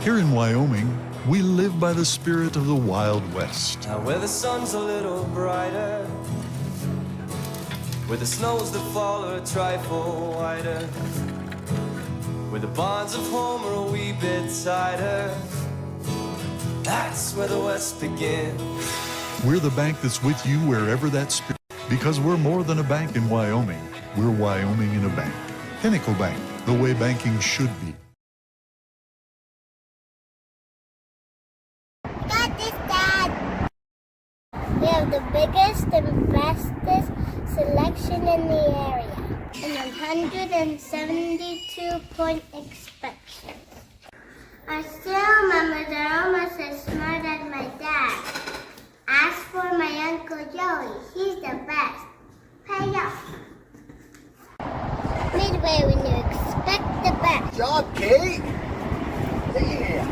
Here in Wyoming, we live by the spirit of the Wild West. Now where the sun's a little brighter, where the snows that fall are a trifle wider, where the bonds of home are a wee bit tighter, that's where the West begins. We're the bank that's with you wherever that spirit, because we're more than a bank in Wyoming. We're Wyoming in a bank. Pinnacle Bank, the way banking should be. Got this, Dad. We have the biggest and bestest selection in the area. And 172-point inspection. I still remember they're almost as smart as my dad. As for my Uncle Joey, he's the best. Pay up. Midway when you expect the best. Good job, Kate. Yeah.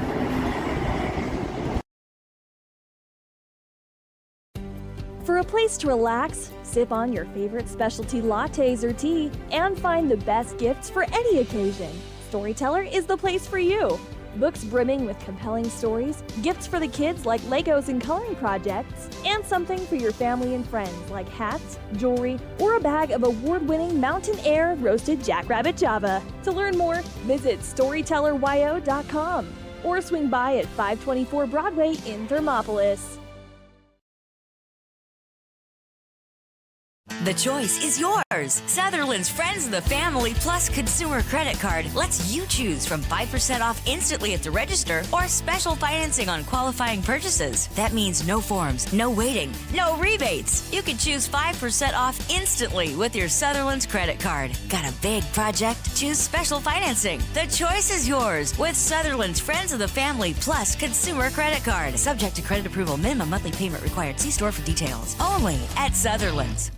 For a place to relax, sip on your favorite specialty lattes or tea, and find the best gifts for any occasion, Storyteller is the place for you. Books brimming with compelling stories, gifts for the kids like Legos and coloring projects, and something for your family and friends like hats, jewelry, or a bag of award-winning Mountain Air roasted jackrabbit Java. To learn more, visit StorytellerWyo.com or swing by at 524 Broadway in Thermopolis. The choice is yours. Sutherland's Friends of the Family Plus Consumer Credit Card lets you choose from 5% off instantly at the register or special financing on qualifying purchases. That means no forms, no waiting, no rebates. You can choose 5% off instantly with your Sutherland's credit card. Got a big project? Choose special financing. The choice is yours with Sutherland's Friends of the Family Plus Consumer Credit Card. Subject to credit approval. Minimum monthly payment required. See store for details. Only at Sutherland's.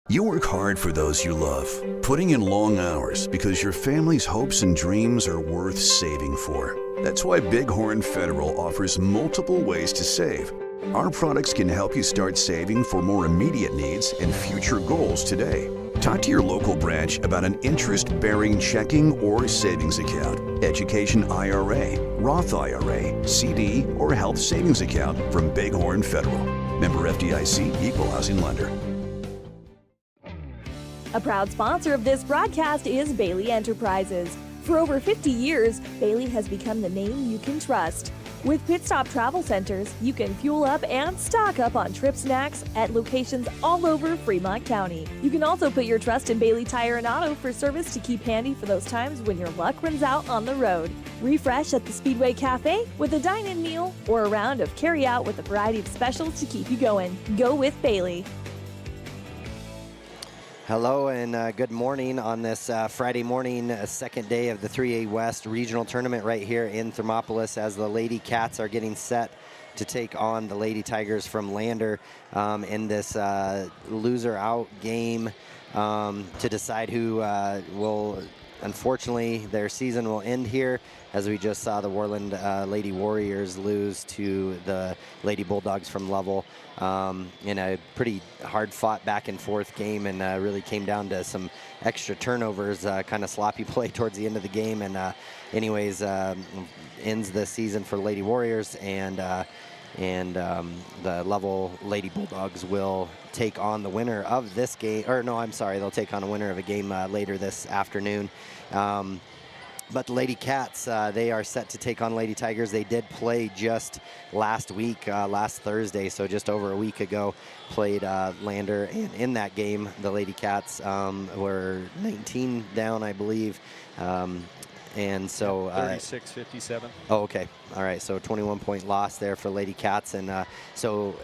You work hard for those you love, putting in long hours because your family's hopes and dreams are worth saving for. That's why Bighorn Federal offers multiple ways to save. Our products can help you start saving for more immediate needs and future goals today. Talk to your local branch about an interest-bearing checking or savings account, education IRA, Roth IRA, CD, or health savings account from Bighorn Federal. Member FDIC, Equal Housing Lender. A proud sponsor of this broadcast is Bailey Enterprises. For over 50 years, Bailey has become the name you can trust. With Pit Stop Travel Centers, you can fuel up and stock up on trip snacks at locations all over Fremont County. You can also put your trust in Bailey Tire and Auto for service to keep handy for those times when your luck runs out on the road. Refresh at the Speedway Cafe with a dine-in meal or a round of carry-out with a variety of specials to keep you going. Go with Bailey. Hello and good morning on this Friday morning, second day of the 3A West Regional Tournament right here in Thermopolis as the Lady Cats are getting set to take on the Lady Tigers from Lander in this loser out game to decide who will, unfortunately, their season will end here, as we just saw the Worland Lady Warriors lose to the Lady Bulldogs from Lovell in a pretty hard-fought back-and-forth game, and really came down to some extra turnovers, kind of sloppy play towards the end of the game, and anyways, ends the season for Lady Warriors, and the Lovell Lady Bulldogs will take on the winner of this game, or no, I'm sorry, they'll take on a winner of a game later this afternoon. But the Lady Cats, they are set to take on Lady Tigers. They did play just last week, last Thursday, so just over a week ago, played Lander. And in that game, the Lady Cats were 19 down, I believe. And so 36-57. Oh, okay. All right. So 21-point loss there for Lady Cats. And so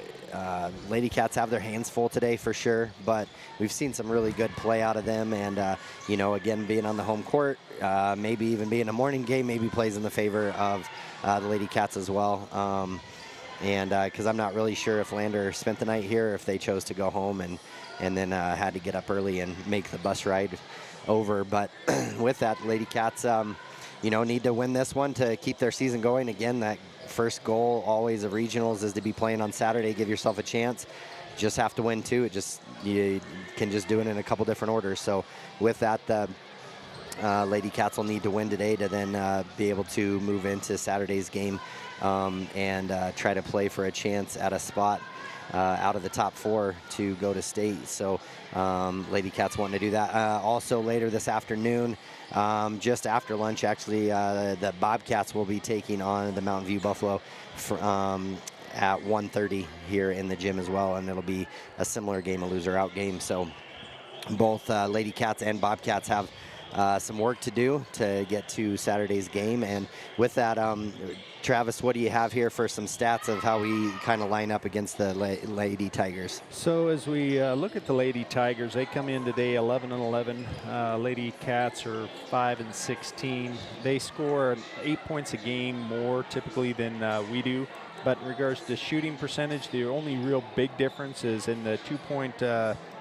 Lady Cats have their hands full today for sure, but we've seen some really good play out of them. And, you know, again, being on the home court, maybe even being a morning game, maybe plays in the favor of the Lady Cats as well. And because I'm not really sure if Lander spent the night here or if they chose to go home and then had to get up early and make the bus ride over. But with that, Lady Cats, you know, need to win this one to keep their season going. Again, that first goal always of regionals is to be playing on Saturday. Give yourself a chance. Just have to win too. You can just do it in a couple different orders. So with that, Lady Cats will need to win today to then be able to move into Saturday's game and try to play for a chance at a spot out of the top 4 to go to state. So Lady Cats wanting to do that. Also later this afternoon, just after lunch, actually, the Bobcats will be taking on the Mountain View Buffalo at 1:30 here in the gym as well, and it'll be a similar game, a loser-out game. So both Lady Cats and Bobcats have some work to do to get to Saturday's game. And with that, Travis, what do you have here for some stats of how we kind of line up against the Lady Tigers? So as we look at the Lady Tigers, they come in today 11-11. Lady Cats are 5-16. They score 8 points a game more typically than we do. But in regards to shooting percentage, the only real big difference is in the 2-point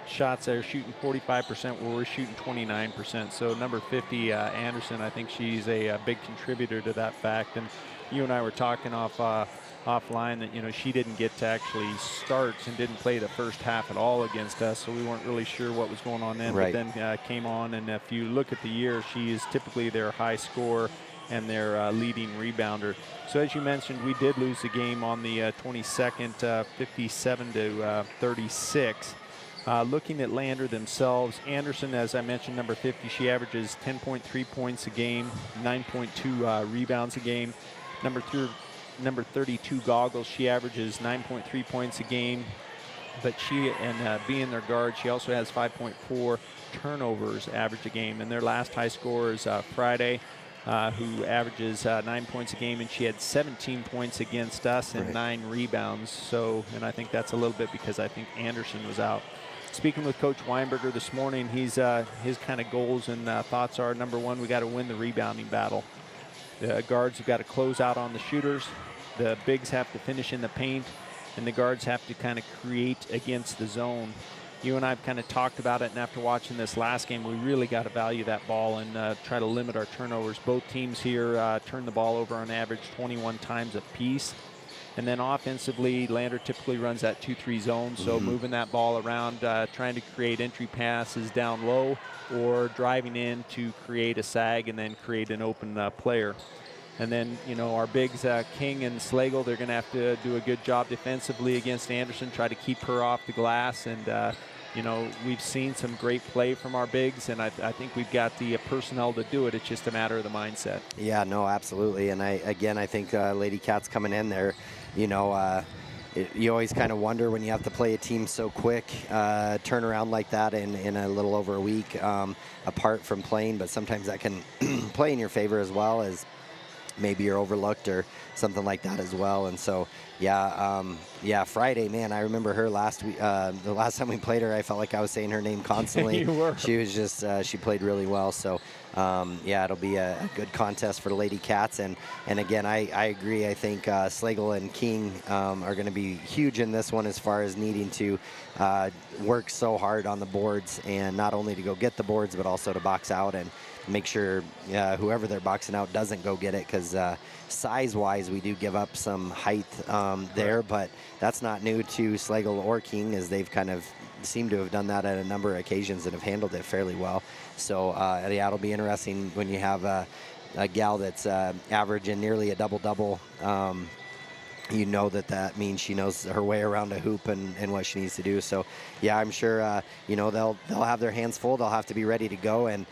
shots. They're shooting 45% where we're shooting 29%. So number 50, Anderson, I think she's a big contributor to that fact. And you and I were talking offline that, you know, she didn't get to actually start and didn't play the first half at all against us, so we weren't really sure what was going on then. Right. But then came on, and if you look at the year, she is typically their high scorer and their leading rebounder. So as you mentioned, we did lose the game on the 22nd, 57-36. Looking at Lander themselves, Anderson, as I mentioned, number 50, she averages 10.3 points a game, 9.2 rebounds a game. Number 32, Goggles, she averages 9.3 points a game, but she, and being their guard, she also has 5.4 turnovers average a game. And their last high scorer is Friday, who averages 9 points a game, and she had 17 points against us and 9 rebounds. So, and I think that's a little bit because I think Anderson was out. Speaking with Coach Weinberger this morning, his kind of goals and thoughts are, number one, we got to win the rebounding battle. The guards have got to close out on the shooters. The bigs have to finish in the paint, and the guards have to kind of create against the zone. You and I have kind of talked about it, and after watching this last game, we really got to value that ball and try to limit our turnovers. Both teams here turn the ball over on average 21 times apiece. And then offensively, Lander typically runs that 2-3 zone, so moving that ball around, trying to create entry passes down low or driving in to create a sag and then create an open player. And then, you know, our bigs, King and Slagle, they're going to have to do a good job defensively against Anderson, try to keep her off the glass. And, you know, we've seen some great play from our bigs, and I think we've got the personnel to do it. It's just a matter of the mindset. Yeah, no, absolutely. And I think Lady Cats coming in there, you know, you always kind of wonder when you have to play a team so quick, turn around like that in a little over a week apart from playing, but sometimes that can play in your favor as well, as maybe you're overlooked or something like that as well. And so, yeah, Friday, man, I remember her last week. The last time we played her, I felt like I was saying her name constantly. You were. She was just, she played really well. So, yeah, it'll be a good contest for the Lady Cats. And again, I agree. I think Slagle and King are going to be huge in this one as far as needing to work so hard on the boards, and not only to go get the boards, but also to box out and make sure whoever they're boxing out doesn't go get it, because size-wise we do give up some height there, but that's not new to Slagle or King, as they've kind of seemed to have done that at a number of occasions and have handled it fairly well. So yeah, it'll be interesting when you have a gal that's averaging nearly a double-double. You know that means she knows her way around a hoop and what she needs to do. So, yeah, I'm sure you know, they'll have their hands full. They'll have to be ready to go. And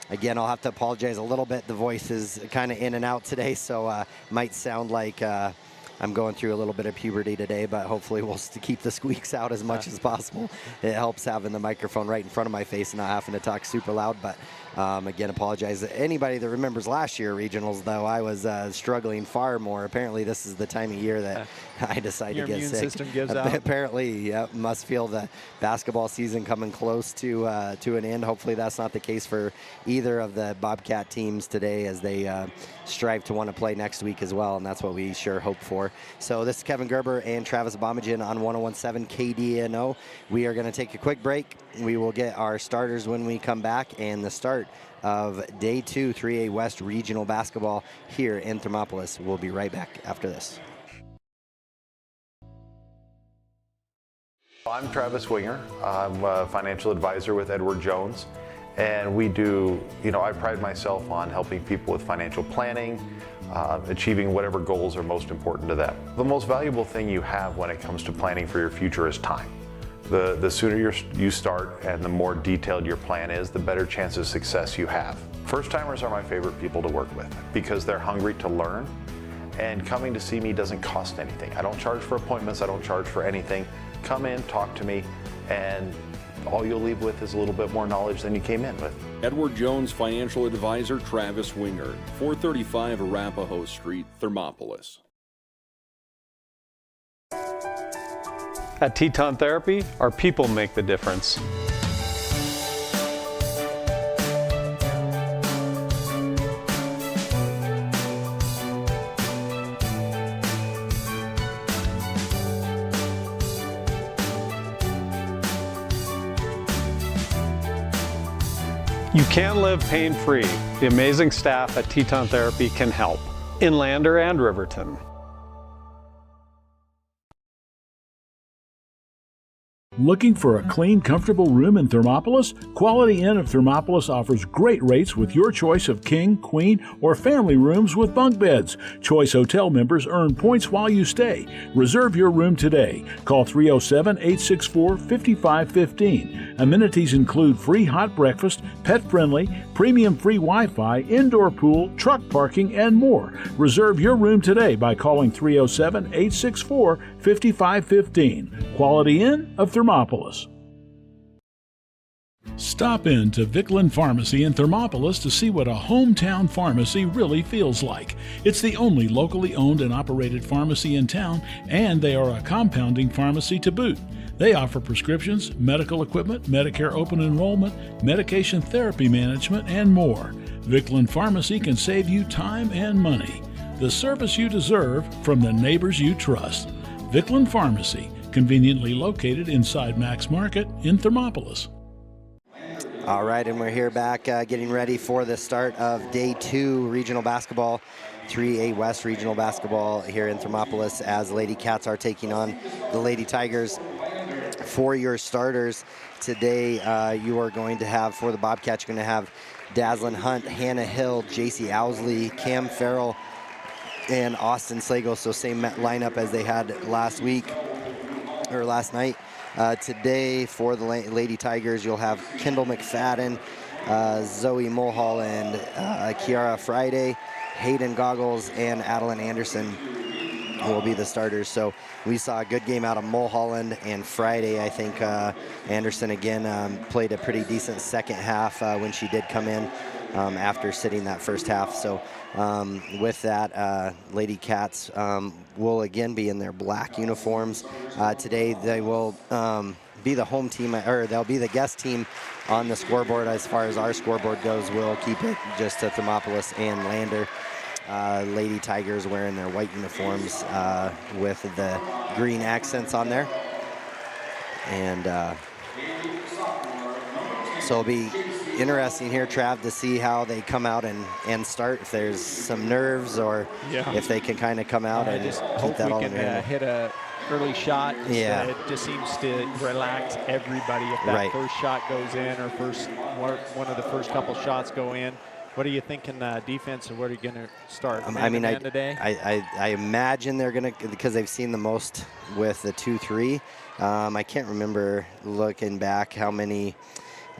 again, I'll have to apologize a little bit. The voice is kind of in and out today, so might sound like I'm going through a little bit of puberty today, but hopefully we'll keep the squeaks out as much as possible. It helps having the microphone right in front of my face and not having to talk super loud. But again, apologize. Anybody that remembers last year regionals, though, I was struggling far more. Apparently, this is the time of year that I decide to get sick. Your immune system gives out. Apparently, yeah, must feel the basketball season coming close to an end. Hopefully, that's not the case for either of the Bobcat teams today, as they strive to want to play next week as well, and that's what we sure hope for. So this is Kevin Gerber and Travis Bomengen on 101.7 KDNO. We are going to take a quick break. We will get our starters when we come back, and the start of Day 2 3A West Regional Basketball here in Thermopolis. We'll be right back after this. I'm Travis Winger. I'm a financial advisor with Edward Jones, And we do, I pride myself on helping people with financial planning, achieving whatever goals are most important to them. The most valuable thing you have when it comes to planning for your future is time. The sooner you start and the more detailed your plan is, the better chance of success you have. First-timers are my favorite people to work with because they're hungry to learn, and coming to see me doesn't cost anything. I don't charge for appointments, I don't charge for anything. Come in, talk to me, and all you'll leave with is a little bit more knowledge than you came in with. Edward Jones Financial Advisor Travis Wingard, 435 Arapahoe Street, Thermopolis. At Teton Therapy, our people make the difference. You can live pain-free. The amazing staff at Teton Therapy can help in Lander and Riverton. Looking for a clean, comfortable room in Thermopolis? Quality Inn of Thermopolis offers great rates with your choice of king, queen, or family rooms with bunk beds. Choice Hotel members earn points while you stay. Reserve your room today. Call 307-864-5515. Amenities include free hot breakfast, pet-friendly, premium free Wi-Fi, indoor pool, truck parking, and more. Reserve your room today by calling 307-864-5515. Quality Inn of Thermopolis. Stop in to Vicklin Pharmacy in Thermopolis to see what a hometown pharmacy really feels like. It's the only locally owned and operated pharmacy in town, and they are a compounding pharmacy to boot. They offer prescriptions, medical equipment, Medicare open enrollment, medication therapy management, and more. Vicklin Pharmacy can save you time and money. The service you deserve from the neighbors you trust. Vicklin Pharmacy, conveniently located inside Max Market in Thermopolis. All right, and we're here back getting ready for the start of Day 2 regional basketball, 3A West regional basketball here in Thermopolis, as Lady Cats are taking on the Lady Tigers. For your starters today, you are going to have, for the Bobcats, you're going to have Dazzlin Hunt, Hannah Hill, JC Owsley, Cam Farrell, and Austin Slago. So same lineup as they had last week, or last night. Today for the Lady Tigers, you'll have Kendall McFadden, Zoe Mulholland, Kiara Friday, Hayden Goggles, and Adeline Anderson will be the starters. So we saw a good game out of Mulholland, and Friday, I think Anderson again played a pretty decent second half when she did come in after sitting that first half. So with that, Lady Cats will again be in their black uniforms. Today they will be the home team, or they'll be the guest team on the scoreboard. As far as our scoreboard goes, we'll keep it just to Thermopolis and Lander. Lady Tigers wearing their white uniforms with the green accents on there. And so it'll be interesting here, Trav, to see how they come out and start, if there's some nerves or if they can kind of come out and just keep that all in can hit a early shot. Yeah. It just seems to relax everybody if that first shot goes in, or one of the first couple shots go in. What are you thinking defense, or what are you going to start? I mean, today? I imagine they're going to, because they've seen the most with the 2-3. I can't remember looking back how many.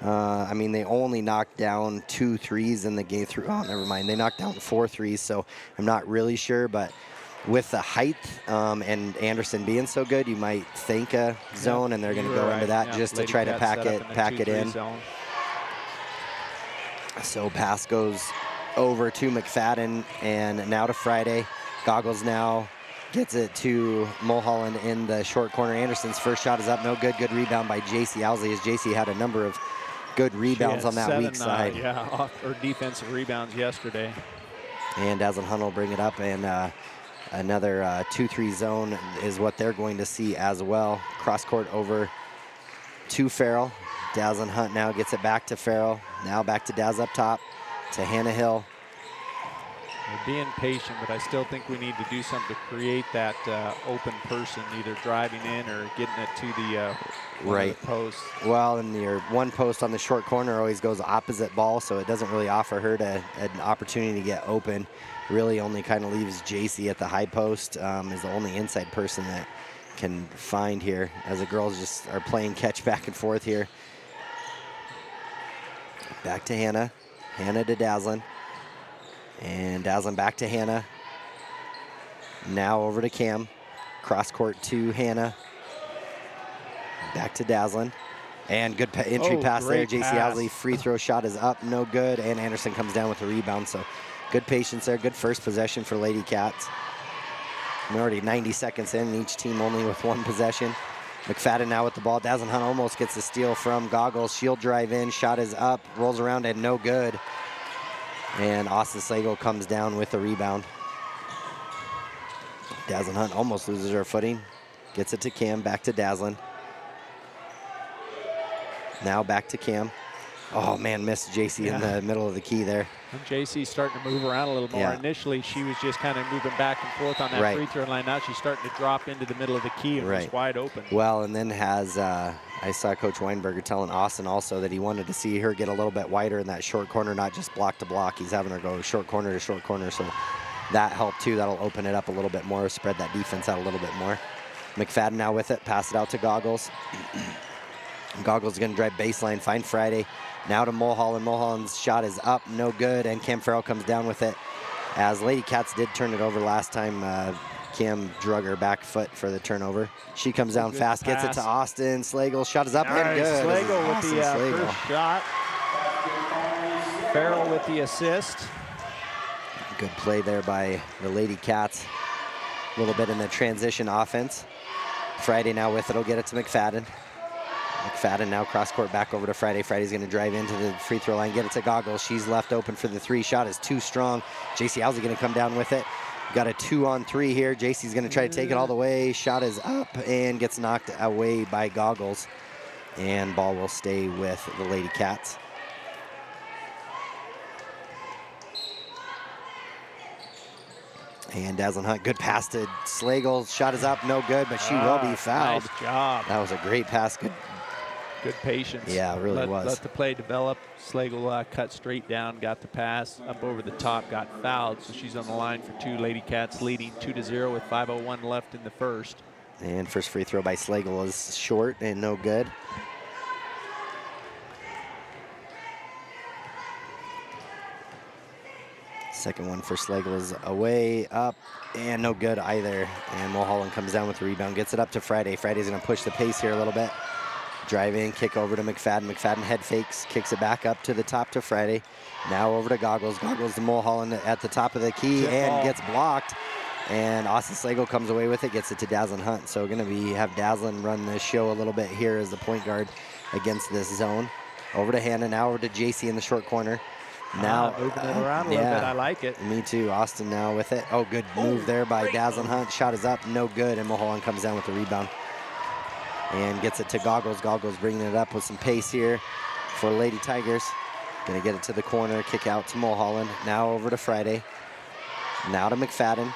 I mean, they only knocked down 2 threes in the game. Oh, never mind. They knocked down 4 threes, so I'm not really sure. But with the height and Anderson being so good, you might think a zone, and they're going to go into that just to try to pack it in. Zone. So pass goes over to McFadden, and now to Friday. Goggles now gets it to Mulholland in the short corner. Anderson's first shot is up, no good. Good rebound by JC Owsley, as JC had a number of good rebounds on that weak side. Or defensive rebounds yesterday. And Dazzlin Hunt will bring it up, and another 2-3 zone is what they're going to see as well. Cross court over to Farrell. Dazzlin Hunt now gets it back to Farrell. Now back to Daz up top to Hannah Hill. We're being patient, but I still think we need to do something to create that open person, either driving in or getting it to the Right. Post. Well, and your one post on the short corner always goes opposite ball, so it doesn't really offer her an opportunity to get open. Really only kind of leaves JC at the high post, is the only inside person that can find here, as the girls just are playing catch back and forth here. Back to Hannah. Hannah to Daslin. And Daslin back to Hannah. Now over to Cam. Cross court to Hannah. Back to Daslin. And good entry pass there. JC Owsley free throw shot is up, no good. And Anderson comes down with the rebound. So good patience there. Good first possession for Lady Cats. We're already 90 seconds in, each team only with one possession. McFadden now with the ball. Daslin Hunt almost gets the steal from Goggles. She'll drive in. Shot is up. Rolls around and no good. And Austin Slagle comes down with the rebound. Daslin Hunt almost loses her footing. Gets it to Cam. Back to Daslin. Now back to Cam. Oh, man, missed JC in the middle of the key there. And JC's starting to move around a little more. Yeah. Initially, she was just kind of moving back and forth on that free throw line. Now she's starting to drop into the middle of the key and was wide open. Well, and then has, I saw Coach Weinberger telling Austin also that he wanted to see her get a little bit wider in that short corner, not just block to block. He's having her go short corner to short corner, so that helped too. That'll open it up a little bit more, spread that defense out a little bit more. McFadden now with it, pass it out to Goggles. Goggles is going to drive baseline, find Friday. Now to Mulholland. Mulholland's shot is up, no good, and Cam Farrell comes down with it. As Lady Cats did turn it over last time, Cam drug her back foot for the turnover. She comes down fast, gets it to Austin Slagle. Shot is up and good. Slagle with the first shot. Farrell with the assist. Good play there by the Lady Cats. A little bit in the transition offense. Friday now with it. Will get it to McFadden. McFadden now cross court back over to Friday. Friday's going to drive into the free throw line, get it to Goggles. She's left open for the three. Shot is too strong. JC Owsley going to come down with it. Got a 2-on-3 here. JC's going to try to take it all the way. Shot is up and gets knocked away by Goggles. And ball will stay with the Lady Cats. And Daslin Hunt, good pass to Slagle. Shot is up, no good, but she will be fouled. Nice job. That was a great pass. Good patience. Yeah, it really was. Let the play develop. Slagle cut straight down, got the pass up over the top, got fouled. So she's on the line for two. Lady Cats leading 2-0 with 5:01 left in the first. And first free throw by Slagle is short and no good. Second one for Slagle is away, up, and no good either. And Mulholland comes down with the rebound, gets it up to Friday. Friday's going to push the pace here a little bit. Drive in, kick over to McFadden. McFadden head fakes, kicks it back up to the top to Friday. Now over to Goggles. Goggles to Mulholland at the top of the key and gets blocked. And Austin Slagle comes away with it, gets it to Daslin Hunt. So going to have Daslin run the show a little bit here as the point guard against this zone. Over to Hannah, now over to JC in the short corner. Now moving it around a little bit. I like it. Me too. Austin now with it. Oh, good move there by Daslin Hunt. Shot is up, no good, and Mulholland comes down with the rebound and gets it to Goggles. Goggles bringing it up with some pace here for Lady Tigers. Gonna get it to the corner, kick out to Mulholland. Now over to Friday. Now to McFadden.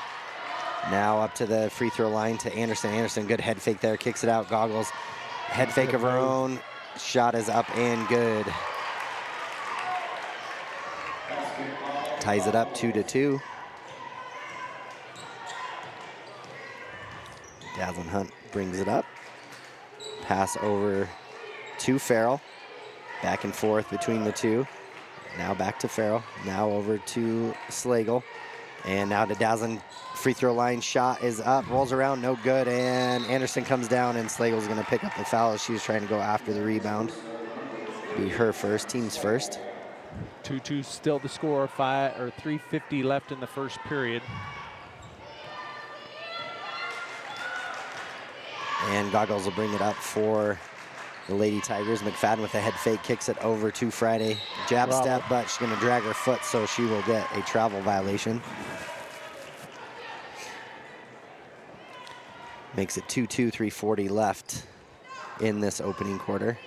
Now up to the free throw line to Anderson. Anderson, good head fake there, kicks it out. Goggles, head fake of her own. Shot is up and good. Ties it up 2-2. Daslin Hunt brings it up. Pass over to Farrell. Back and forth between the two. Now back to Farrell. Now over to Slagle. And now to Daslin. Free throw line shot is up. Rolls around, no good. And Anderson comes down, and Slagle's going to pick up the foul as she was trying to go after the rebound. Be her first, team's first. 2-2 still the score. 3:50 left in the first period. And Goggles will bring it up for the Lady Tigers. McFadden with a head fake kicks it over to Friday. Jab step, but she's going to drag her foot, so she will get a travel violation. Makes it 2-2, 3:40 left in this opening quarter.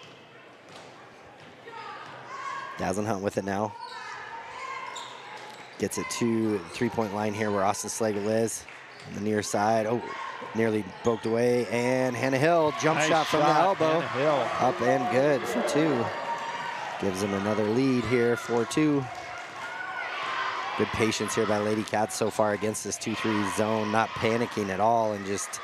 Daslin Hunt with it now. Gets it to the three-point line here where Austin Slagle is. On the near side. Oh, nearly poked away, and Hannah Hill, jump Nice shot from the shot, elbow. Hannah Hill. Up and good for 2. Gives them another lead here, 4-2. Good patience here by Lady Cats so far against this 2-3 zone, not panicking at all and just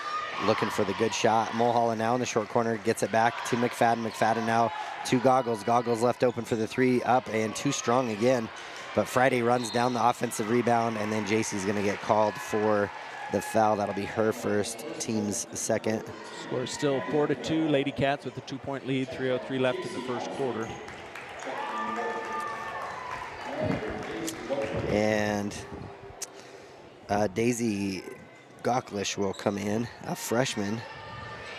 looking for the good shot. Mulholland now in the short corner, gets it back to McFadden. McFadden now to Goggles. Goggles left open for the 3, up and too strong again. But Friday runs down the offensive rebound, and then JC's gonna get called for the foul. That'll be her first, team's second. Score still 4-2. Lady Cats with a 2-point lead, 3:03 left in the first quarter. And Daisy Gocklish will come in, a freshman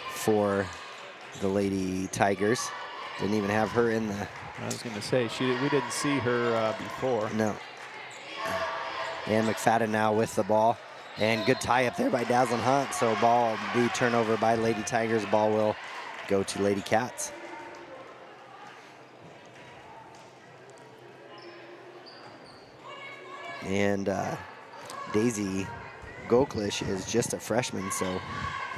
for the Lady Tigers. Didn't even have her in the... I was going to say, we didn't see her before. No. And McFadden now with the ball. And good tie up there by Dazzlin Hunt. So ball will be turnover by Lady Tigers. Ball will go to Lady Cats. And Daisy Gocklish is just a freshman, so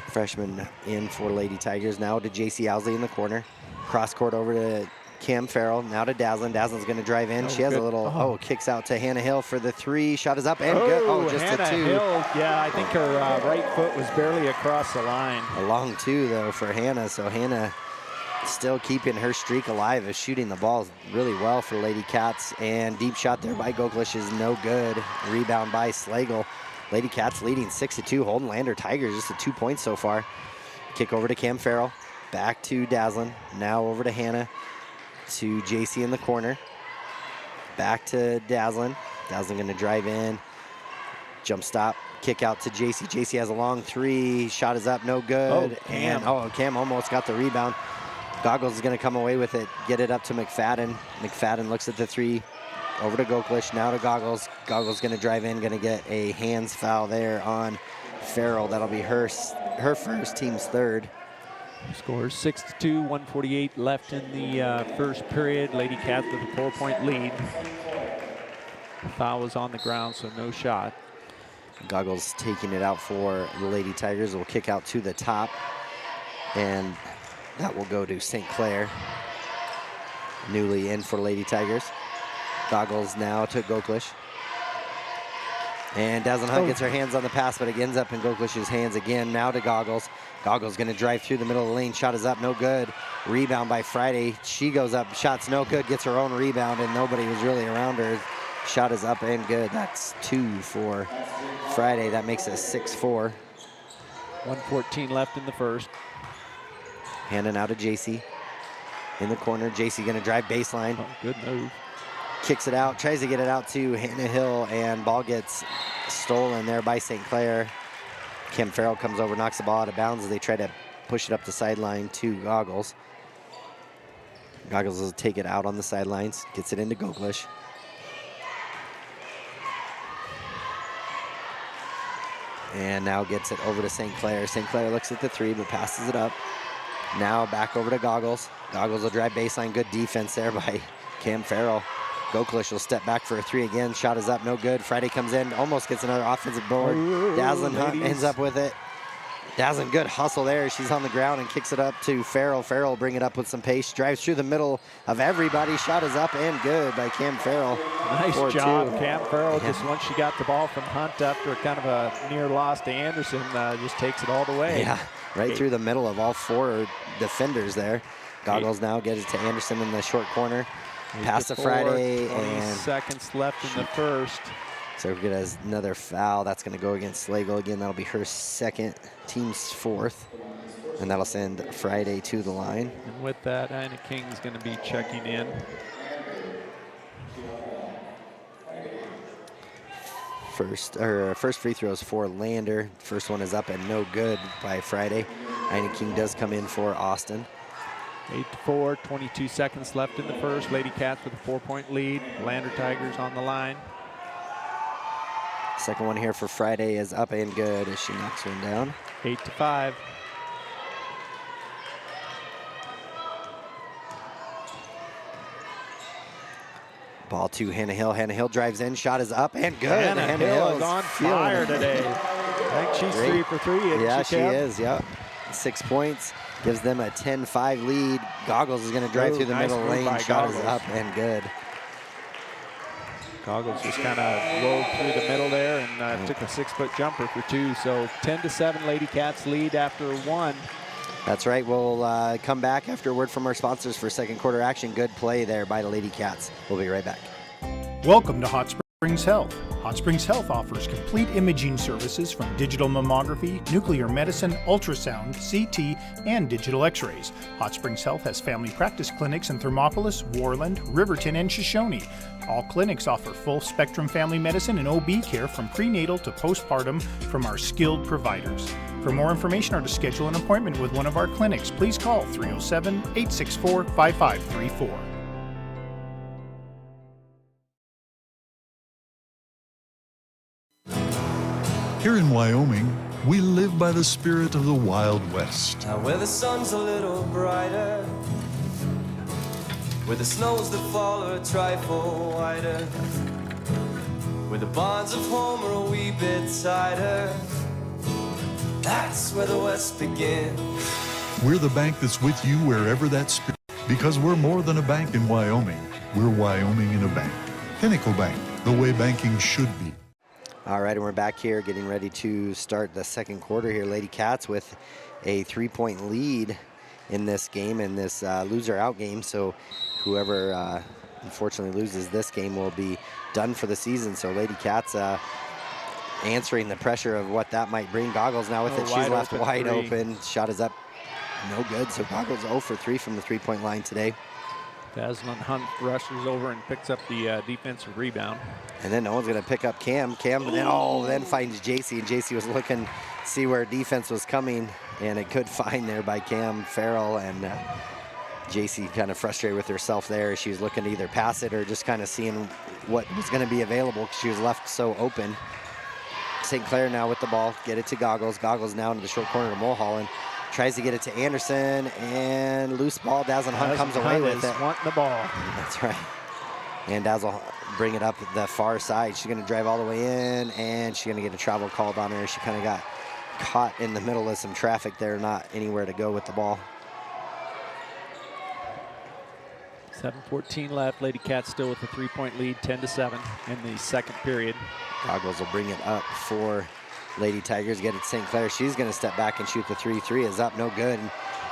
freshman in for Lady Tigers. Now to JC Owsley in the corner. Cross court over to Cam Farrell. Now to Dazzlin. Dazzlin's going to drive in. She has a little, kicks out to Hannah Hill for the 3. Shot is up and good. Oh, just Hannah a 2. Hill, yeah, I think her right foot was barely across the line. A long 2, though, for Hannah. So Hannah still keeping her streak alive, is shooting the ball really well for Lady Cats. And deep shot there by Gocklish is no good. Rebound by Slagle. Lady Cats leading 6-2. Holden Lander Tigers just a 2 points so far. Kick over to Cam Farrell. Back to Dazzlin. Now over to Hannah. To JC in the corner. Back to Dazzlin. Dazzlin going to drive in. Jump stop. Kick out to JC. JC has a long 3. Shot is up. No good. Cam. And Cam almost got the rebound. Goggles is going to come away with it. Get it up to McFadden. McFadden looks at the 3. Over to Gocklish. Now to Goggles. Goggles going to drive in. Going to get a hands foul there on Farrell. That'll be her first, team's third. Scores 6-2, 1:48 left in the first period. Lady Cats with a 4-point lead. Foul was on the ground, so no shot. Goggles taking it out for the Lady Tigers. Will kick out to the top, and that will go to St. Clair. Newly in for Lady Tigers. Goggles now to Gocklish. And Dazzlin Hunt gets her hands on the pass, but it ends up in Gocklish's hands again. Now to Goggles. Goggles going to drive through the middle of the lane. Shot is up, no good. Rebound by Friday. She goes up, shot's no good, gets her own rebound, and nobody was really around her. Shot is up and good. That's 2 for Friday. That makes it 6-4. 1:14 left in the first. Hannah now to JC. In the corner, JC going to drive baseline. Oh, good move. Kicks it out, tries to get it out to Hannah Hill, and ball gets stolen there by St. Clair. Kim Farrell comes over, knocks the ball out of bounds as they try to push it up the sideline to Goggles. Goggles will take it out on the sidelines, gets it into Gocklish. And now gets it over to St. Clair. St. Clair looks at the 3, but passes it up. Now back over to Goggles. Goggles will drive baseline, good defense there by Cam Farrell. Gocklish will step back for a 3 again. Shot is up, no good. Friday comes in, almost gets another offensive board. Dazzlin Hunt ends up with it. Dazzlin, good hustle there. She's on the ground and kicks it up to Farrell. Farrell will bring it up with some pace. Drives through the middle of everybody. Shot is up and good by Cam Farrell. Nice job, Cam Farrell. Just once she got the ball from Hunt after kind of a near loss to Anderson, just takes it all the way. Yeah, right through the middle of all 4 defenders there. Goggles now gets it to Anderson in the short corner. Pass to Friday, 20 and seconds left in the first. So we get another foul. That's going to go against Slagle again. That'll be her second, team's 4th, and that'll send Friday to the line. And with that, Ina King's going to be checking in. First free throw is for Lander. First one is up and no good by Friday. Ina King does come in for Austin. 8-4, 22 seconds left in the first. Lady Cats with a 4-point lead. Lander Tigers on the line. Second one here for Friday is up and good as she knocks one down. 8-5. Ball to Hannah Hill. Hannah Hill drives in. Shot is up and good. Hannah Hill is on fire today. I think she's 3 for 3. Yeah, she is, yeah. 6 points, gives them a 10-5 lead. Goggles is going to drive through the middle lane. Shot is up and good. Goggles just kind of rolled through the middle there and took a 6-foot jumper for 2. So 10-7, Lady Cats lead after 1. That's right. We'll come back after a word from our sponsors for second quarter action. Good play there by the Lady Cats. We'll be right back. Welcome to Hot Springs Health. Hot Springs Health offers complete imaging services from digital mammography, nuclear medicine, ultrasound, CT, and digital x-rays. Hot Springs Health has family practice clinics in Thermopolis, Warland, Riverton, and Shoshone. All clinics offer full-spectrum family medicine and OB care from prenatal to postpartum from our skilled providers. For more information or to schedule an appointment with one of our clinics, please call 307-864-5534. Here in Wyoming, we live by the spirit of the Wild West. Now where the sun's a little brighter, where the snows that fall are a trifle whiter, where the bonds of home are a wee bit tighter, that's where the West begins. We're the bank that's with you wherever that spirit, because we're more than a bank in Wyoming. We're Wyoming in a bank. Pinnacle Bank, the way banking should be. All right, and we're back here getting ready to start the second quarter here. Lady Cats with a 3-point lead in this game, in this loser out game. So whoever unfortunately loses this game will be done for the season. So Lady Cats answering the pressure of what that might bring. Goggles now with it. She's left wide open. Shot is up. No good. So Goggles 0 for 3 from the 3-point line today. Dazzlin Hunt rushes over and picks up the defensive rebound. And then no one's going to pick up Cam. Cam then finds JC, and JC was looking to see where defense was coming, and a good find there by Cam Farrell. And JC kind of frustrated with herself there. She was looking to either pass it or just kind of seeing what was going to be available because she was left so open. St. Clair now with the ball. Get it to Goggles. Goggles now into the short corner to Mulholland. Tries to get it to Anderson, and loose ball. Dazzlin Hunt comes away with it. Wanting the ball. That's right. And Dazzle bring it up the far side. She's going to drive all the way in, and she's going to get a travel called on her. She kind of got caught in the middle of some traffic there, not anywhere to go with the ball. 7:14 left. Lady Cats still with a 3-point lead, 10-7 in the second period. Goggles will bring it up for Lady Tigers. Get it to St. Clair. She's going to step back and shoot the 3. 3 is up, no good. And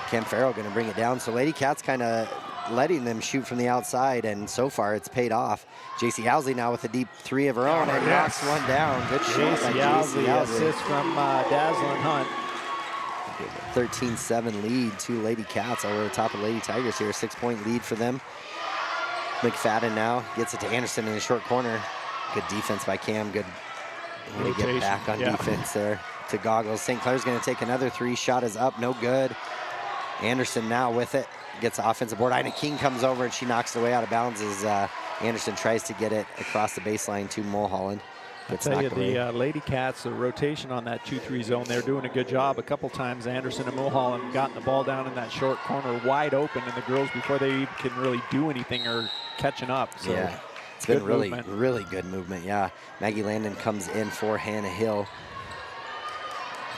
Cam Farrell going to bring it down. So Lady Cats kind of letting them shoot from the outside, and so far it's paid off. JC Housley now with a deep 3 of her own and knocks one down. Good shot by JC Housley. Assist from Dazzlin Hunt. 13-7 lead to Lady Cats over the top of Lady Tigers here. 6-point lead for them. McFadden now gets it to Anderson in the short corner. Good defense by Cam. Good way to get back on defense there to Goggles. St. Clair's going to take another 3. Shot is up, no good. Anderson now with it. Gets the offensive board. Ina King comes over and she knocks it away out of bounds as Anderson tries to get it across the baseline to Mulholland. I tell you, the Lady Cats, the rotation on that 2-3 zone, they're doing a good job. A couple times Anderson and Mulholland gotten the ball down in that short corner wide open, and the girls, before they can really do anything, are catching up. So yeah, it's been really good movement. Yeah, Maggie Landon comes in for Hannah Hill.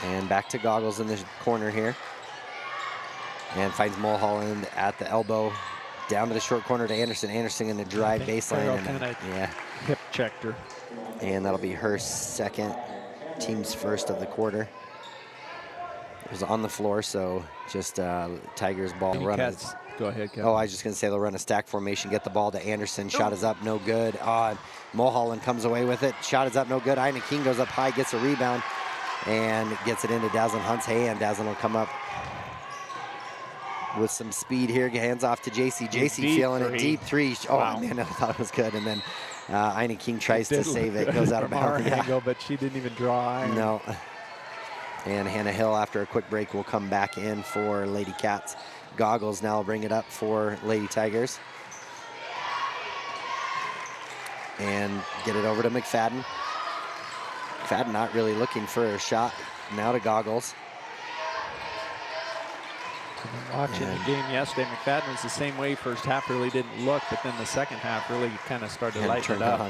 And back to Goggles in the corner here. And finds Mulholland at the elbow. Down to the short corner to Anderson. Anderson in the drive baseline. And, hip checked her. And that'll be her second, team's first of the quarter. It was on the floor, so just Tigers ball run. Go ahead, Kevin. Oh, I was just going to say they'll run a stack formation, get the ball to Anderson. Shot is up, no good. Mulholland comes away with it. Shot is up, no good. Ina King goes up high, gets a rebound, and gets it into Dazzlin Hunt's hand. Dazzlin will come up with some speed here. Hands off to JC. JC feeling it. Deep 3. Oh, wow. Man, I thought it was good. And then Ina King tries to save it. Goes out of bounds. Angle, but she didn't even draw. No. And Hannah Hill, after a quick break, will come back in for Lady Cats. Goggles now will bring it up for Lady Tigers. And get it over to McFadden. McFadden not really looking for a shot. Now to Goggles. Watching the game yesterday, McFadden was the same way. First half really didn't look, but then the second half really kind of started to lighten it up.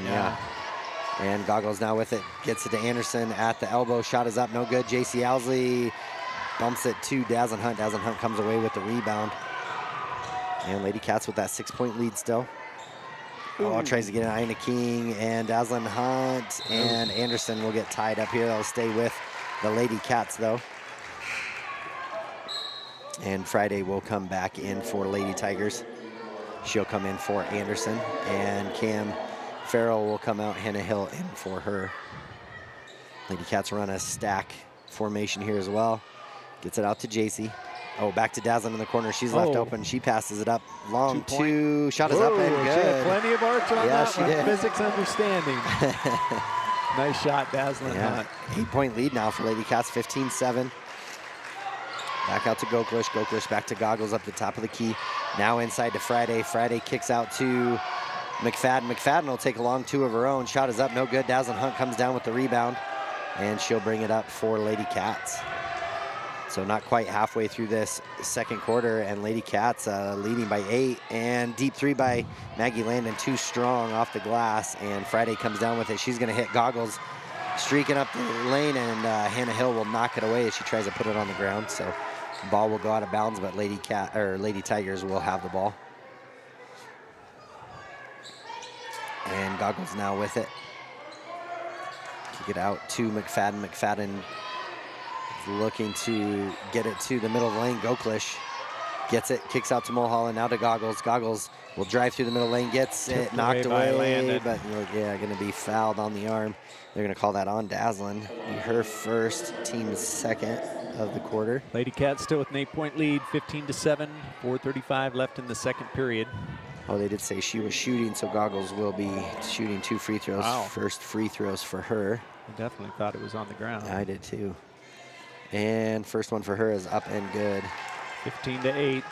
And Goggles now with it, gets it to Anderson at the elbow. Shot is up, no good. JC Owsley bumps it to Dazzlin Hunt. Dazzlin Hunt comes away with the rebound. And Lady Cats with that 6-point lead still. Oh, tries to get an Ina King, and Dazzlin Hunt and Anderson will get tied up here. They'll stay with the Lady Cats though. And Friday will come back in for Lady Tigers. She'll come in for Anderson, and Cam Farrell will come out, Hannah Hill in for her. Lady Cats run a stack formation here as well. Gets it out to JC. Oh, back to Dazzlin in the corner. She's left open. She passes it up. Long two. Shot is up and good. She had plenty of arch on that she one. did. Physics understanding. Nice shot, Dazzlin Hunt. 8-point lead now for Lady Cats, 15-7. Back out to Goklish. Goklish back to Goggles up the top of the key. Now inside to Friday. Friday kicks out to McFadden. McFadden will take a long two of her own. Shot is up, no good. Dazzlin Hunt comes down with the rebound, and she'll bring it up for Lady Cats. So not quite halfway through this second quarter, and Lady Cats leading by 8, and deep three by Maggie Landon, too strong off the glass, and Friday comes down with it. She's gonna hit Goggles, streaking up the lane, and Hannah Hill will knock it away as she tries to put it on the ground. So the ball will go out of bounds, but Lady Tigers will have the ball. And Goggles now with it. Kick it out to McFadden. McFadden looking to get it to the middle of the lane. Goklish gets it, kicks out to Mulholland, now to Goggles. Goggles will drive through the middle lane, gets it knocked away, but gonna be fouled on the arm. They're gonna call that on Dazzlin. Be her first, team's second of the quarter. Lady Cats still with an 8-point lead, 15-7, 4:35 left in the second period. Oh, they did say she was shooting, so Goggles will be shooting 2 free throws. Wow. First free throws for her. I definitely thought it was on the ground. I did too. And first one for her is up and good. 15-8,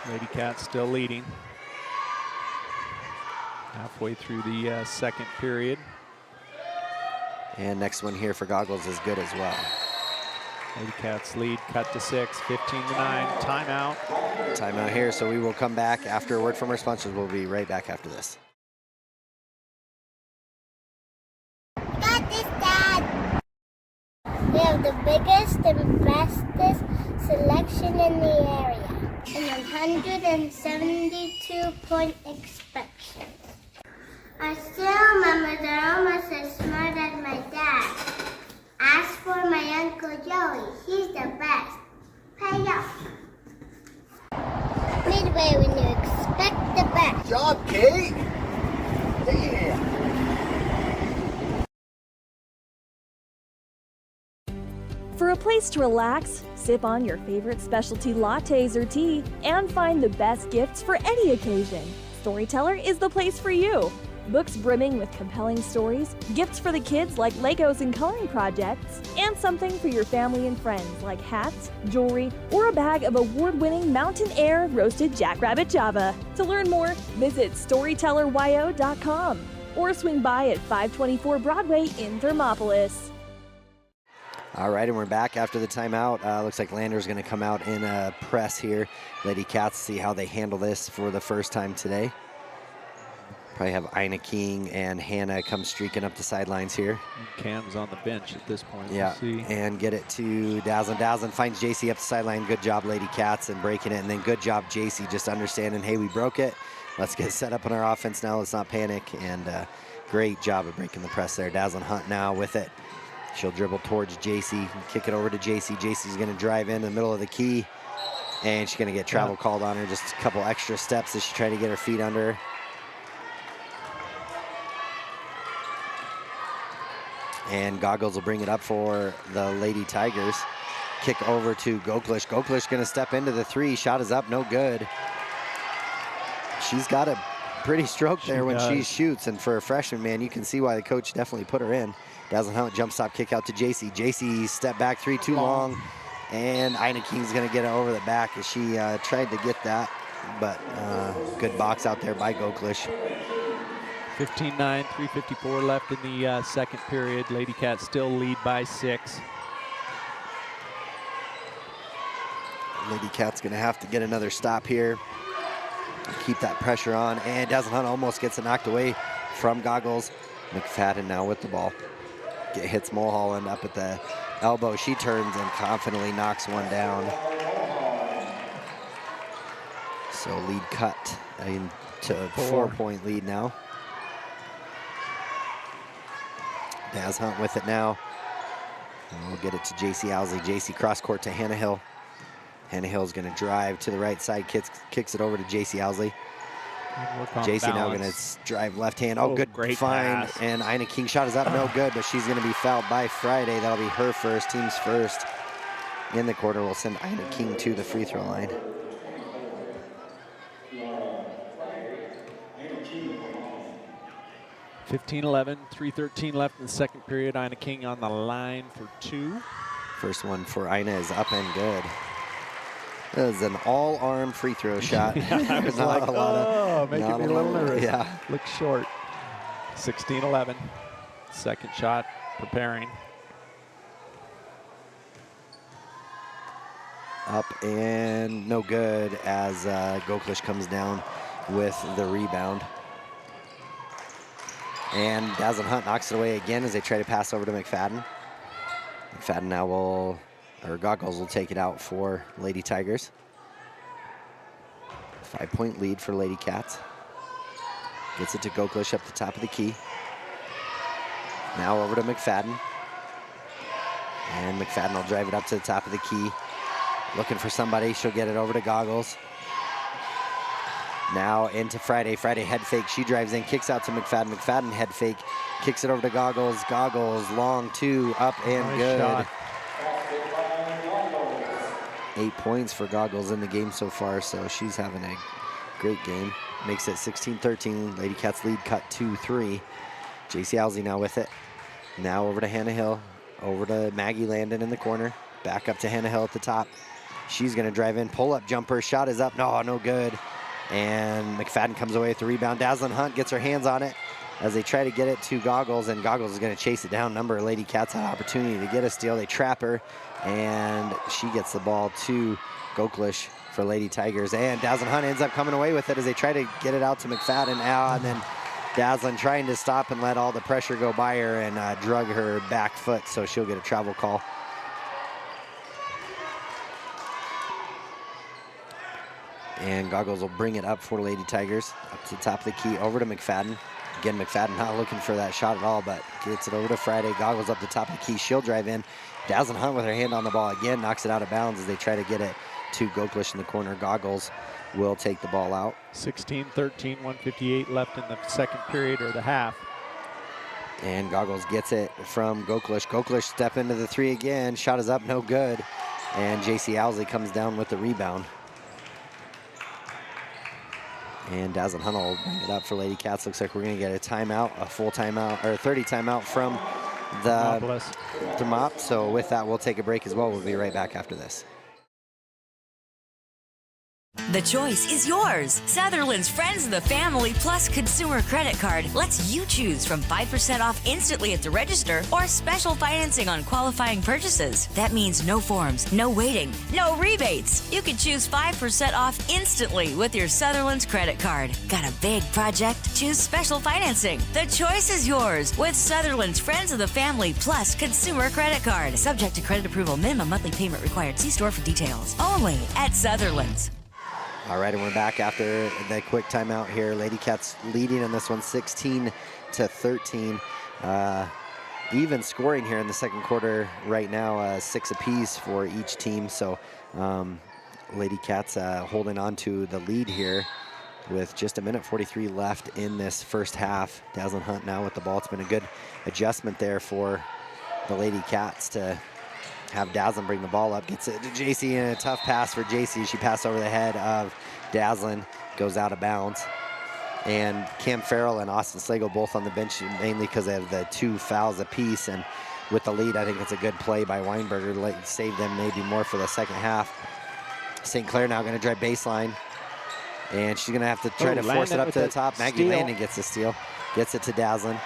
Lady Cats still leading. Halfway through the second period. And next one here for Goggles is good as well. Lady Cats lead cut to 6, 15-9, timeout. Timeout here, so we will come back after a word from our sponsors. We'll be right back after this. Got this, Dad. We have the biggest and bestest selection in the area, and 172-point inspection. I still remember they're almost as smart as my dad. Ask for my Uncle Joey. He's the best. Pay up. Midway when you expect the best. Good job, Kate. Yeah. For a place to relax, sip on your favorite specialty lattes or tea, and find the best gifts for any occasion, Storyteller is the place for you. Books brimming with compelling stories, gifts for the kids like Legos and coloring projects, and something for your family and friends like hats, jewelry, or a bag of award-winning Mountain Air roasted jackrabbit java. To learn more, visit StorytellerWyo.com or swing by at 524 Broadway in Thermopolis. All right, and we're back after the timeout. Looks like Lander's going to come out in a press here. Lady Cats, see how they handle this for the first time today. Probably have Ina King and Hannah come streaking up the sidelines here. Cam's on the bench at this point. Yeah, We'll see. and get it to Dazzlin. Dazzlin finds JC up the sideline. Good job, Lady Cats, and breaking it. And then good job, JC, just understanding, hey, we broke it. Let's get set up on our offense now. Let's not panic. And great job of breaking the press there. Dazzlin Hunt now with it. She'll dribble towards JC, kick it over to JC. JC's going to drive in the middle of the key, and she's going to get travel called on her. Just a couple extra steps as she tried to get her feet under her. And Goggles will bring it up for the Lady Tigers. Kick over to Goklish. Goklish going to step into the three. Shot is up, no good. She's got a pretty stroke there when she shoots, and for a freshman, man, you can see why the coach definitely put her in. Dazzlin Hunt jump stop kick out to JC. JC step back three, too long, and Ina King's going to get it over the back as she tried to get that, but good box out there by Goklish. 15-9, 3:54 left in the second period. Lady Cats still lead by 6. Lady Cat's going to have to get another stop here. Keep that pressure on, and Dazzlin Hunt almost gets it knocked away from Goggles. McFadden now with the ball. Hits Mulholland up at the elbow. She turns and confidently knocks one down. So lead cut into a 4-point lead now. Daz Hunt with it now. And we'll get it to JC Owsley. JC cross court to Hannah Hill. Hannah Hill's going to drive to the right side, kicks it over to JC Owsley. JC now going to drive left hand. Oh, good great find. pass. And Ina King shot is up, no good, but she's going to be fouled by Friday. That'll be her first, team's first. In the quarter, we'll send Ina King to the free throw line. (15-11), 3:13 left in the second period. Ina King on the line for 2. First one for Ina is up and good. That was an all-arm free throw shot. I was Not like, a lot of, making not me a little nervous. Yeah. Looks short. 16-11. Second shot preparing. Up and no good as Goklish comes down with the rebound. And Dazzlin Hunt knocks it away again as they try to pass over to McFadden. McFadden now will, or Goggles will take it out for Lady Tigers. 5-point lead for Lady Cats. Gets it to Goklish up the top of the key. Now over to McFadden. And McFadden will drive it up to the top of the key. Looking for somebody, she'll get it over to Goggles. Now into Friday. Friday head fake, she drives in, kicks out to McFadden. McFadden head fake, kicks it over to Goggles. Goggles, long 2, up and Nice good. shot. 8 points for Goggles in the game so far, so she's having a great game. Makes it 16-13, Lady Cats lead cut 2-3. JC Owsley now with it. Now over to Hannah Hill, over to Maggie Landon in the corner. Back up to Hannah Hill at the top. She's gonna drive in, pull-up jumper, shot is up, no good. And McFadden comes away with the rebound. Dazzlin Hunt gets her hands on it as they try to get it to Goggles, and Goggles is gonna chase it down. Number of Lady Cats had opportunity to get a steal. They trap her, and she gets the ball to Goklish for Lady Tigers. And Dazzlin Hunt ends up coming away with it as they try to get it out to McFadden. And then Dazzlin trying to stop and let all the pressure go by her and drug her back foot, so she'll get a travel call. And Goggles will bring it up for Lady Tigers. Up to the top of the key, over to McFadden. Again, McFadden not looking for that shot at all, but gets it over to Friday. Goggles up the top of the key, she'll drive in. Dazzlin Hunt with her hand on the ball again, knocks it out of bounds as they try to get it to Goklish in the corner. Goggles will take the ball out. 16-13, 1:58 left in the second period, or the half. And Goggles gets it from Goklish. Goklish step into the 3 again. Shot is up, no good. And JC Owsley comes down with the rebound. And Dazzlin Hunt will bring it up for Lady Cats. Looks like we're going to get a timeout, a full timeout, or a 30 timeout from the Thermop. So with that, we'll take a break as well. We'll be right back after this. The choice is yours. Sutherland's Friends of the Family Plus Consumer Credit Card lets you choose from 5% off instantly at the register or special financing on qualifying purchases. That means no forms, no waiting, no rebates. You can choose 5% off instantly with your Sutherland's credit card. Got a big project? Choose special financing. The choice is yours with Sutherland's Friends of the Family Plus Consumer Credit Card. Subject to credit approval. Minimum monthly payment required. See store for details. Only at Sutherland's. All right, and we're back after the quick timeout here. Lady Cats leading in this one, 16-13. Even scoring here in the second quarter right now, 6 apiece for each team. So Lady Cats holding on to the lead here with just 1:43 left in this first half. Dazzlin Hunt now with the ball. It's been a good adjustment there for the Lady Cats to have Dazzlin bring the ball up. Gets it to JC, and a tough pass for JC. She passed over the head of Dazzlin, goes out of bounds. And Cam Farrell and Austin Slago both on the bench, mainly because of the 2 fouls apiece. And with the lead, I think it's a good play by Weinberger to save them maybe more for the second half. St. Clair now going to drive baseline. And she's going to have to try to force it up to the top. Maggie Landon gets the steal. Gets it to Dazzlin.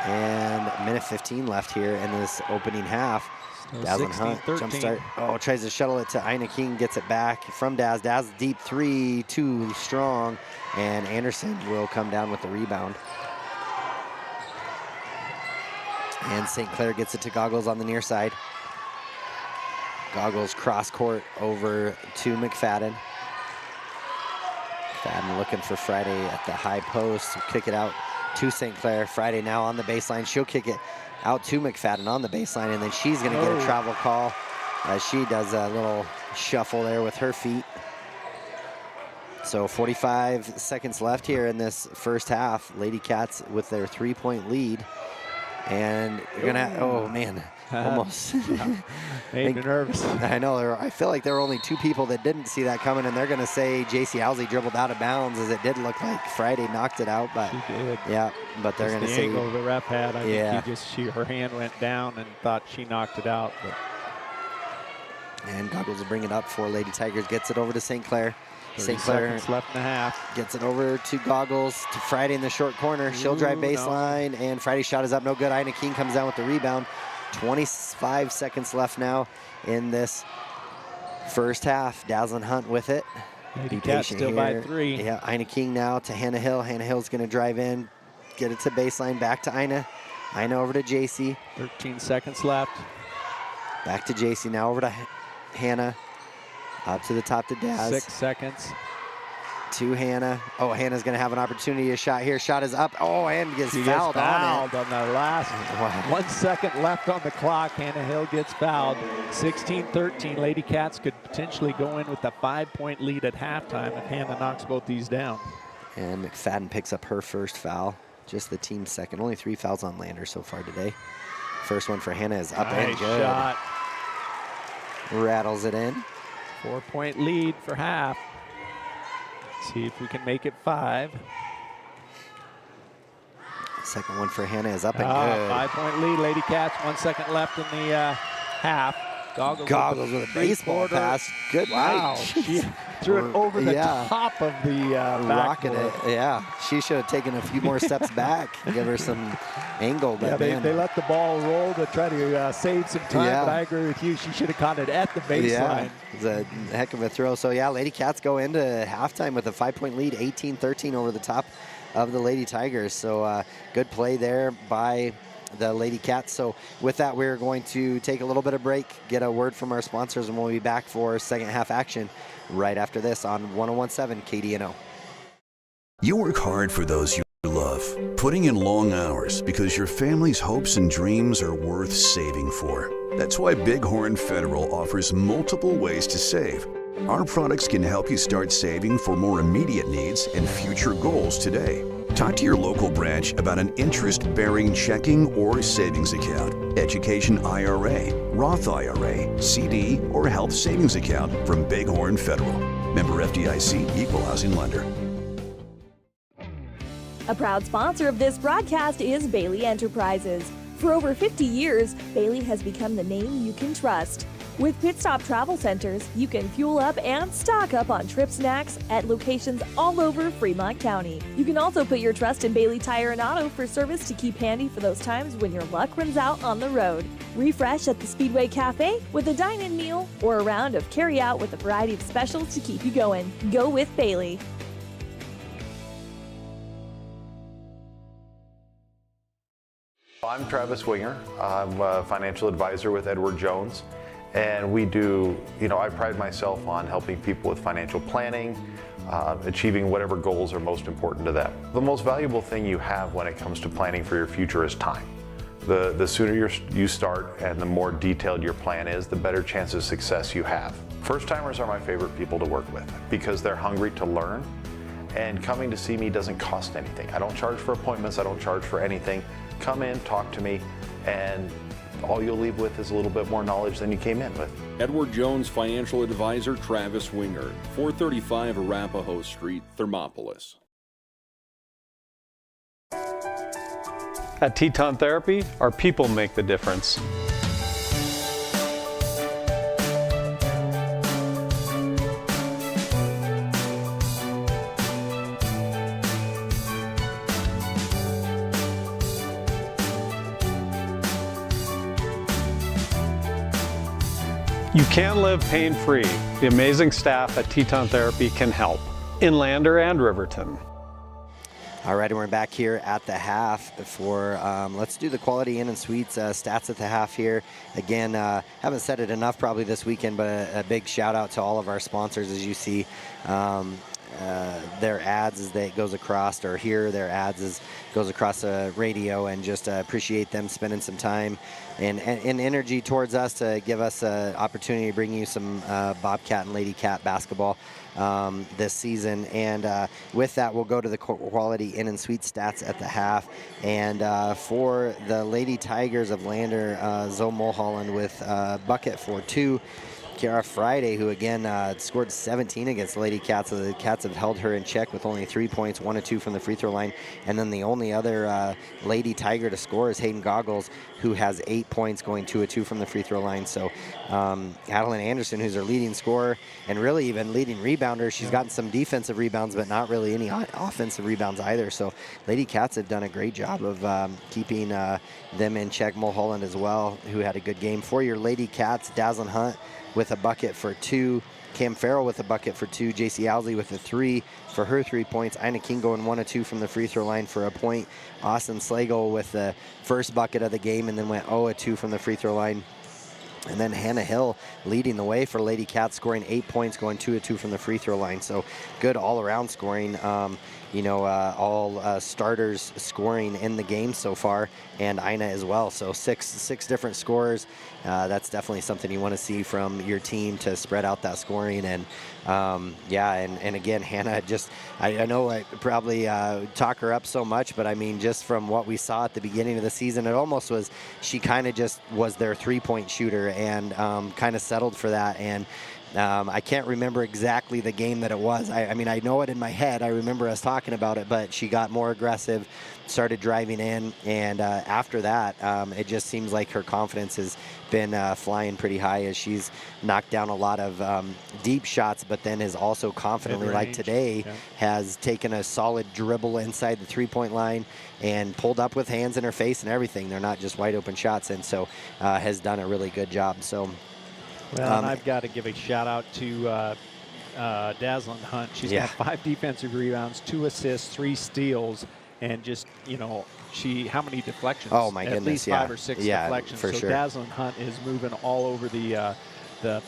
And 1:15 left here in this opening half. Dazzlin Hunt, jump start. Oh, tries to shuttle it to Ina King, gets it back from Daz. Daz deep 3, too strong. And Anderson will come down with the rebound. And St. Clair gets it to Goggles on the near side. Goggles cross court over to McFadden. McFadden looking for Friday at the high post. Kick it out to St. Clair. Friday now on the baseline. She'll kick it out to McFadden on the baseline, and then she's going to get a travel call as she does a little shuffle there with her feet. So 45 seconds left here in this first half. Lady Cats with their 3-point lead. And you're gonna, oh man, almost. Made me nervous. I know, I feel like there were only 2 people that didn't see that coming, and they're gonna say JC Housley dribbled out of bounds, as it did look like Friday knocked it out, but she did. Yeah, but they're gonna the say angle the ref had. I think her hand went down and thought she knocked it out. But. And Goggles will bring it up for Lady Tigers, gets it over to St. Clair. St. Clair left in the half. Gets it over to Goggles to Friday in the short corner. She'll drive baseline, and Friday's shot is up, no good. Ina King comes down with the rebound. 25 seconds left now in this first half. Dazzlin Hunt with it. Lady Cats still by 3. Yeah, Ina King now to Hannah Hill. Hannah Hill's going to drive in, get it to baseline, back to Ina. Ina over to JC. 13 seconds left. Back to JC, now over to Hannah. Up to the top to Daz. 6 seconds. To Hannah. Oh, Hannah's going to have an opportunity to shot here. Shot is up. Oh, and gets fouled on the last 1 second left on the clock. Hannah Hill gets fouled. 16-13. Lady Cats could potentially go in with a 5-point lead at halftime if Hannah knocks both these down. And McFadden picks up her first foul. Just the team's second. Only 3 fouls on Lander so far today. First one for Hannah is up and good. Shot. Rattles it in. 4-point lead for half. See if we can make it 5. Second one for Hannah is up and good. 5-point lead, Lady Cats. 1 second left in the half. Goggles with a baseball pass. Good night. She threw it over the top of the rocket backboard. it. Yeah, she should have taken a few more steps back, give her some angle. But they let the ball roll to try to save some time. But I agree with you. She should have caught it at the baseline. Yeah, it's a heck of a throw. So yeah, Lady Cats go into halftime with a 5-point lead, 18-13 over the top of the Lady Tigers. So good play there by the Lady Cats. So with that, we're going to take a little bit of break, get a word from our sponsors, and we'll be back for second half action right after this on 101.7 KDNO. You work hard for those you love, putting in long hours because your family's hopes and dreams are worth saving for. That's why Bighorn Federal offers multiple ways to save. Our products can help you start saving for more immediate needs and future goals today. Talk to your local branch about an interest-bearing checking or savings account, education IRA, Roth IRA, CD, or health savings account from Bighorn Federal. Member FDIC, Equal Housing Lender. A proud sponsor of this broadcast is Bailey Enterprises. For over 50 years, Bailey has become the name you can trust. With Pit Stop Travel Centers, you can fuel up and stock up on trip snacks at locations all over Fremont County. You can also put your trust in Bailey Tire and Auto for service to keep handy for those times when your luck runs out on the road. Refresh at the Speedway Cafe with a dine-in meal or a round of carry-out with a variety of specials to keep you going. Go with Bailey. I'm Travis Winger. I'm a financial advisor with Edward Jones. And we do, I pride myself on helping people with financial planning, achieving whatever goals are most important to them. The most valuable thing you have when it comes to planning for your future is time. The sooner you start and the more detailed your plan is, the better chance of success you have. First-timers are my favorite people to work with because they're hungry to learn, and coming to see me doesn't cost anything. I don't charge for appointments, I don't charge for anything. Come in, talk to me, and all you'll leave with is a little bit more knowledge than you came in with. Edward Jones financial advisor Travis Winger, 435 Arapahoe Street, Thermopolis. At Teton Therapy, our people make the difference. You can live pain-free. The amazing staff at Teton Therapy can help in Lander and Riverton. All right, and we're back here at the half for, let's do the Quality Inn and Suites stats at the half here. Again, haven't said it enough probably this weekend, but a big shout out to all of our sponsors. As you see their ads as they goes across, or hear their ads as goes across the radio, and just appreciate them spending some time and energy towards us to give us an opportunity to bring you some Bobcat and Lady Cat basketball this season. And with that, we'll go to the Quality Inn and Suite stats at the half. And for the Lady Tigers of Lander, Zoe Mulholland with bucket for 2. Kiara Friday, who again scored 17 against the Lady Cats. So the Cats have held her in check with only 3 points, 1 of 2 from the free throw line. And then the only other Lady Tiger to score is Hayden Goggles, who has 8 points, going 2 of 2 from the free throw line. So Adeline Anderson, who's our leading scorer and really even leading rebounder. She's gotten some defensive rebounds, but not really any offensive rebounds either. So Lady Cats have done a great job of keeping them in check. Mulholland as well, who had a good game. For your Lady Cats, Dazzlin Hunt with a bucket for 2. Cam Farrell with a bucket for 2. JC Owsley with a 3 for her 3 points. Ina King going 1 of 2 from the free throw line for a point. Austin Slagle with the first bucket of the game, and then went 0 of 2 from the free throw line. And then Hannah Hill leading the way for Lady Cats, scoring 8 points, going 2 of 2 from the free throw line. So good all-around scoring. All starters scoring in the game so far, and Ina as well. So six different scorers. That's definitely something you want to see from your team, to spread out that scoring. And and again, Hannah, just I know I probably talk her up so much, but I mean, just from what we saw at the beginning of the season, it almost was she kind of just was their 3-point shooter, and kind of settled for that. And I can't remember exactly the game that it was. I mean, I know it in my head. I remember us talking about it, but she got more aggressive, started driving in, and after that, it just seems like her confidence has been flying pretty high, as she's knocked down a lot of deep shots, but then is also confidently, like today, has taken a solid dribble inside the 3-point line and pulled up with hands in her face and everything. They're not just wide open shots, and so has done a really good job. So. Well, and I've got to give a shout out to Dazzlin Hunt. She's got 5 defensive rebounds, 2 assists, 3 steals, and just, how many deflections? Oh my goodness, at least 5 or 6 deflections. For so sure. Dazzlin Hunt is moving all over the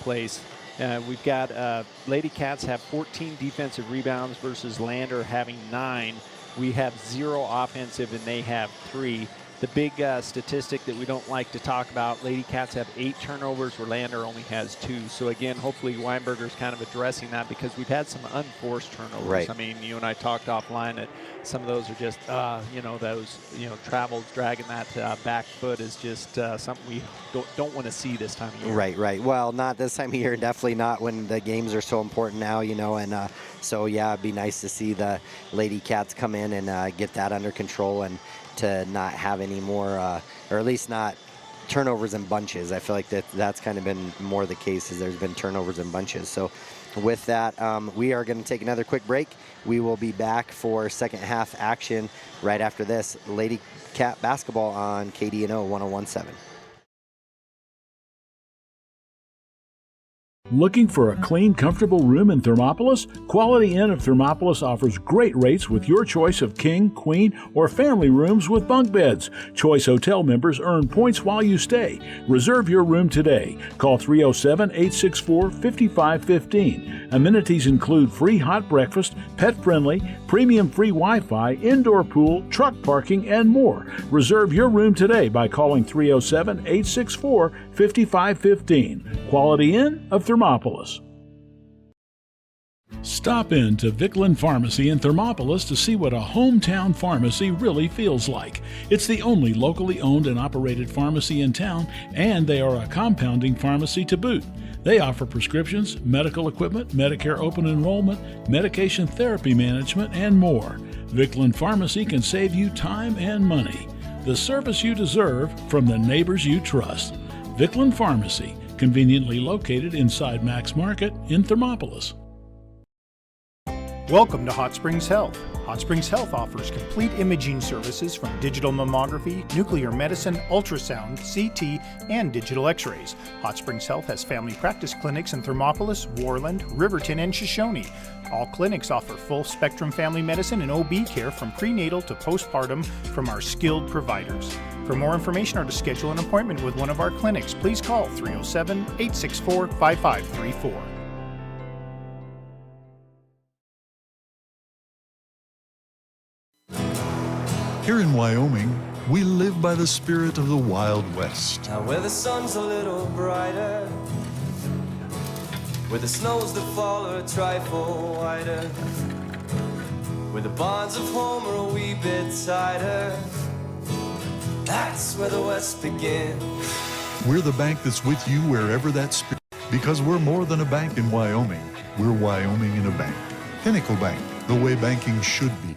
place. We've got Lady Cats have 14 defensive rebounds versus Lander having 9. We have 0 offensive, and they have 3. The big statistic that we don't like to talk about, Lady Cats have 8 turnovers where Lander only has 2. So again, hopefully Weinberger's kind of addressing that, because we've had some unforced turnovers. Right. I mean, you and I talked offline that some of those are just, travels dragging that back foot is just something we don't want to see this time of year. Right. Well, not this time of year, definitely not when the games are so important now, and so yeah, it'd be nice to see the Lady Cats come in and get that under control, and to not have any more, or at least not turnovers in bunches. I feel like that's kind of been more the case, as there's been turnovers in bunches. So with that, we are going to take another quick break. We will be back for second half action right after this. Lady Cat basketball on KDNO 101.7. Looking for a clean, comfortable room in Thermopolis? Quality Inn of Thermopolis offers great rates with your choice of king, queen, or family rooms with bunk beds. Choice Hotel members earn points while you stay. Reserve your room today. Call 307-864-5515. Amenities include free hot breakfast, pet-friendly, premium free Wi-Fi, indoor pool, truck parking, and more. Reserve your room today by calling 307-864-5515. Quality Inn of Thermopolis. Stop in to Vicklin Pharmacy in Thermopolis to see what a hometown pharmacy really feels like. It's the only locally owned and operated pharmacy in town, and they are a compounding pharmacy to boot. They offer prescriptions, medical equipment, Medicare open enrollment, medication therapy management, and more. Vicklin Pharmacy can save you time and money. The service you deserve from the neighbors you trust. Vicklin Pharmacy, conveniently located inside Max Market in Thermopolis. Welcome to Hot Springs Health. Hot Springs Health offers complete imaging services from digital mammography, nuclear medicine, ultrasound, CT, and digital x-rays. Hot Springs Health has family practice clinics in Thermopolis, Warland, Riverton, and Shoshone. All clinics offer full-spectrum family medicine and OB care from prenatal to postpartum from our skilled providers. For more information or to schedule an appointment with one of our clinics, please call 307-864-5534. Here in Wyoming, we live by the spirit of the Wild West. Now where the sun's a little brighter, where the snows that fall are a trifle whiter, where the bonds of home are a wee bit tighter, that's where the West begins. We're the bank that's with you wherever that spirit, because we're more than a bank in Wyoming. We're Wyoming in a bank. Pinnacle Bank, the way banking should be.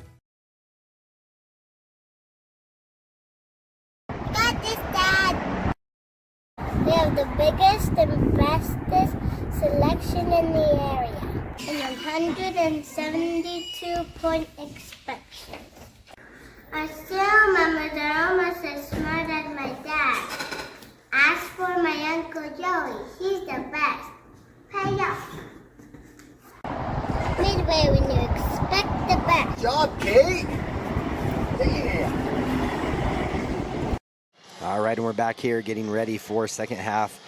Got this, Dad. We have the biggest and bestest selection in the area, and 172-point inspection. I still remember they're almost as smart as my dad. Ask for my Uncle Joey. He's the best. Pay up. Midway when you expect the best. Good job, Kate. Yeah. All right, and we're back here getting ready for second half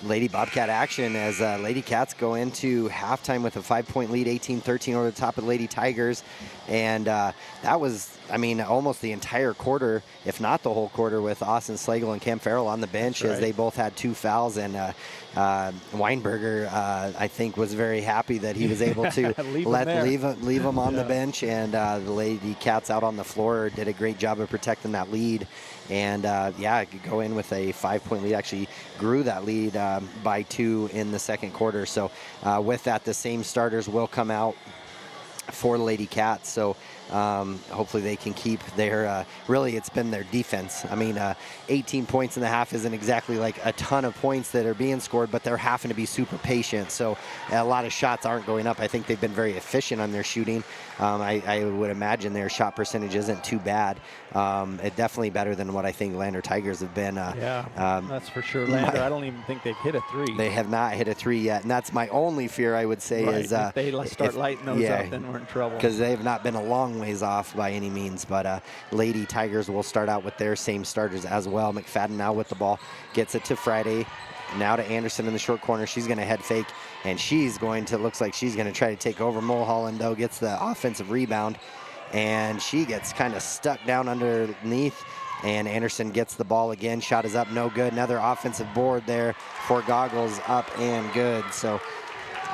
Lady Bobcat action as Lady Cats go into halftime with a 5-point lead, 18-13 over the top of Lady Tigers. And that was, I mean, almost the entire quarter, if not the whole quarter, with Austin Slagle and Cam Farrell on the bench as they both had 2 fouls. And Weinberger, I think, was very happy that he was able to leave him on the bench. And the Lady Cats out on the floor did a great job of protecting that lead. And go in with a 5-point lead, actually grew that lead by 2 in the second quarter. So with that, the same starters will come out for the Lady Cats. So hopefully they can keep their, really it's been their defense. I mean, 18 points in the half isn't exactly like a ton of points that are being scored, but they're having to be super patient. So a lot of shots aren't going up. I think they've been very efficient on their shooting. I would imagine their shot percentage isn't too bad. It's definitely better than what I think Lander Tigers have been. That's for sure. Lander, I don't even think they've hit a 3. They have not hit a 3 yet, and that's my only fear, I would say, is if they start lighting those up, then we're in trouble. Because they have not been a long ways off by any means, but Lady Tigers will start out with their same starters as well. McFadden now with the ball, gets it to Friday. Now to Anderson in the short corner. She's going to head fake, and looks like she's going to try to take over. Mulholland, though, gets the offensive rebound, and she gets kind of stuck down underneath, and Anderson gets the ball again. Shot is up, no good. Another offensive board there for Goggles, up and good. So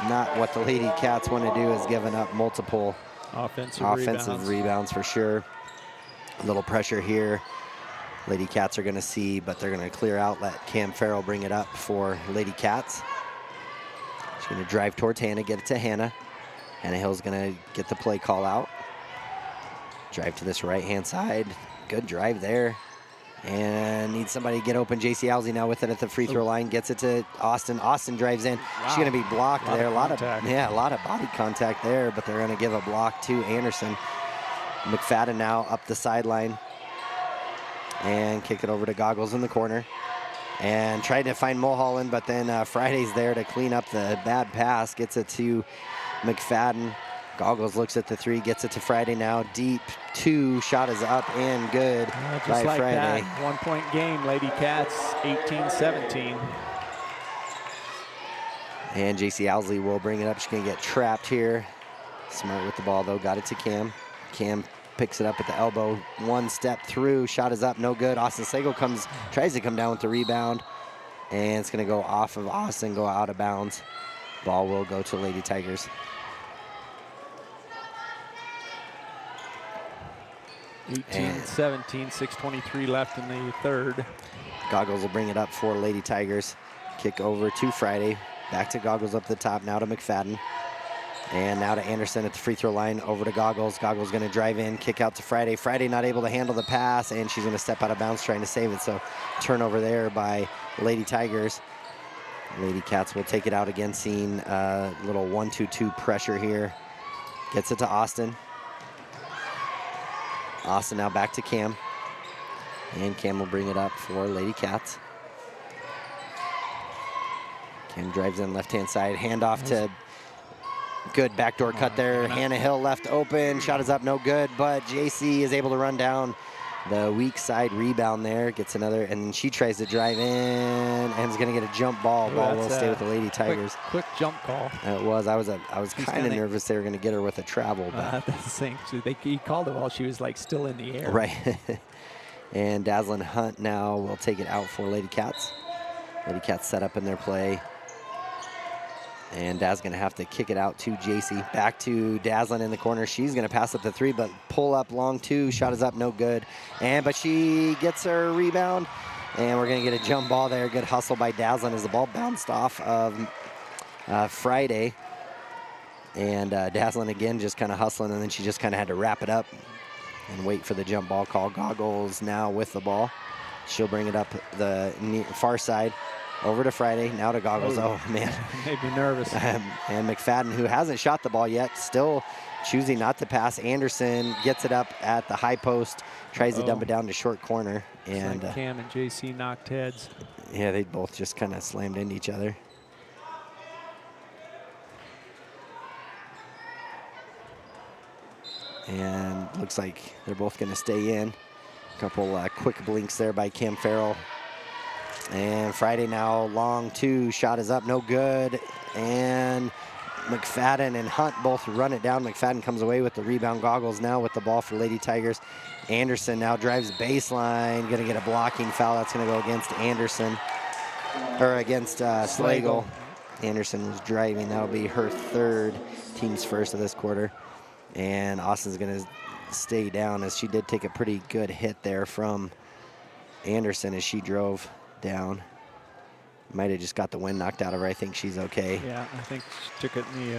not what the Lady Cats want to do, is giving up multiple offensive rebounds for sure. A little pressure here. Lady Cats are going to see, but they're going to clear out, let Cam Farrell bring it up for Lady Cats. She's going to drive towards Hannah, get it to Hannah. Hannah Hill's going to get the play call out. Drive to this right-hand side. Good drive there. And needs somebody to get open. JC Owsley now with it at the free throw line. Gets it to Austin. Austin drives in. Wow. She's going to be blocked there. A lot of body contact there, but they're going to give a block to Anderson. McFadden now up the sideline. And kick it over to Goggles in the corner. And tried to find Mulholland, but then Friday's there to clean up the bad pass. Gets it to McFadden. Goggles looks at the 3, gets it to Friday now. Deep 2, shot is up and good by like Friday. That. 1-point game, Lady Cats, 18-17. And JC Owsley will bring it up. She's going to get trapped here. Smart with the ball, though. Got it to Cam. Cam picks it up at the elbow. 1 step through. Shot is up. No good. Austin Slagle tries to come down with the rebound. And it's going to go off of Austin, go out of bounds. Ball will go to Lady Tigers. 18-17, 6:23 left in the third. Goggles will bring it up for Lady Tigers. Kick over to Friday. Back to Goggles up the top. Now to McFadden. And now to Anderson at the free throw line, over to Goggles. Goggles going to drive in, kick out to Friday. Friday not able to handle the pass, and she's going to step out of bounds trying to save it. So turnover there by Lady Tigers. Lady Cats will take it out again, seeing a little 1-2-2 pressure here. Gets it to Austin. Austin now back to Cam. And Cam will bring it up for Lady Cats. Cam drives in left-hand side, handoff to good backdoor cut there. Hannah Hill left open, shot is up, no good, but JC is able to run down the weak side rebound there, gets another, and she tries to drive in and is going to get a jump ball. Ball will stay with the Lady Tigers. Quick jump call. It was. I was kind of nervous they were going to get her with a travel. But that's the thing. He called it while she was like still in the air. Right. And Dazzlin Hunt now will take it out for Lady Cats. Lady Cats set up in their play. And Daz going to have to kick it out to JC. Back to Dazzlin in the corner. She's going to pass up the 3, but pull up long 2. Shot is up, no good. But she gets her rebound. And we're going to get a jump ball there. Good hustle by Dazzlin as the ball bounced off of Friday. And Dazzlin again just kind of hustling, and then she just kind of had to wrap it up and wait for the jump ball call. Goggles now with the ball. She'll bring it up the far side. Over to Friday, now to Goggles. Oh, man. Made me nervous. And McFadden, who hasn't shot the ball yet, still choosing not to pass. Anderson gets it up at the high post, tries to dump it down to short corner. And like Cam and JC knocked heads. Yeah, they both just kind of slammed into each other. And looks like they're both going to stay in. A couple quick blinks there by Cam Farrell. And Friday now, long 2, shot is up, no good. And McFadden and Hunt both run it down. McFadden comes away with the rebound. Goggles now with the ball for Lady Tigers. Anderson now drives baseline, gonna get a blocking foul. That's gonna go against Anderson, or against Slagle. Anderson was driving, that'll be her 3rd, team's 1st of this quarter. And Austin's gonna stay down, as she did take a pretty good hit there from Anderson as she drove down. Might have just got the wind knocked out of her. I think she's okay. Yeah, I think she took it in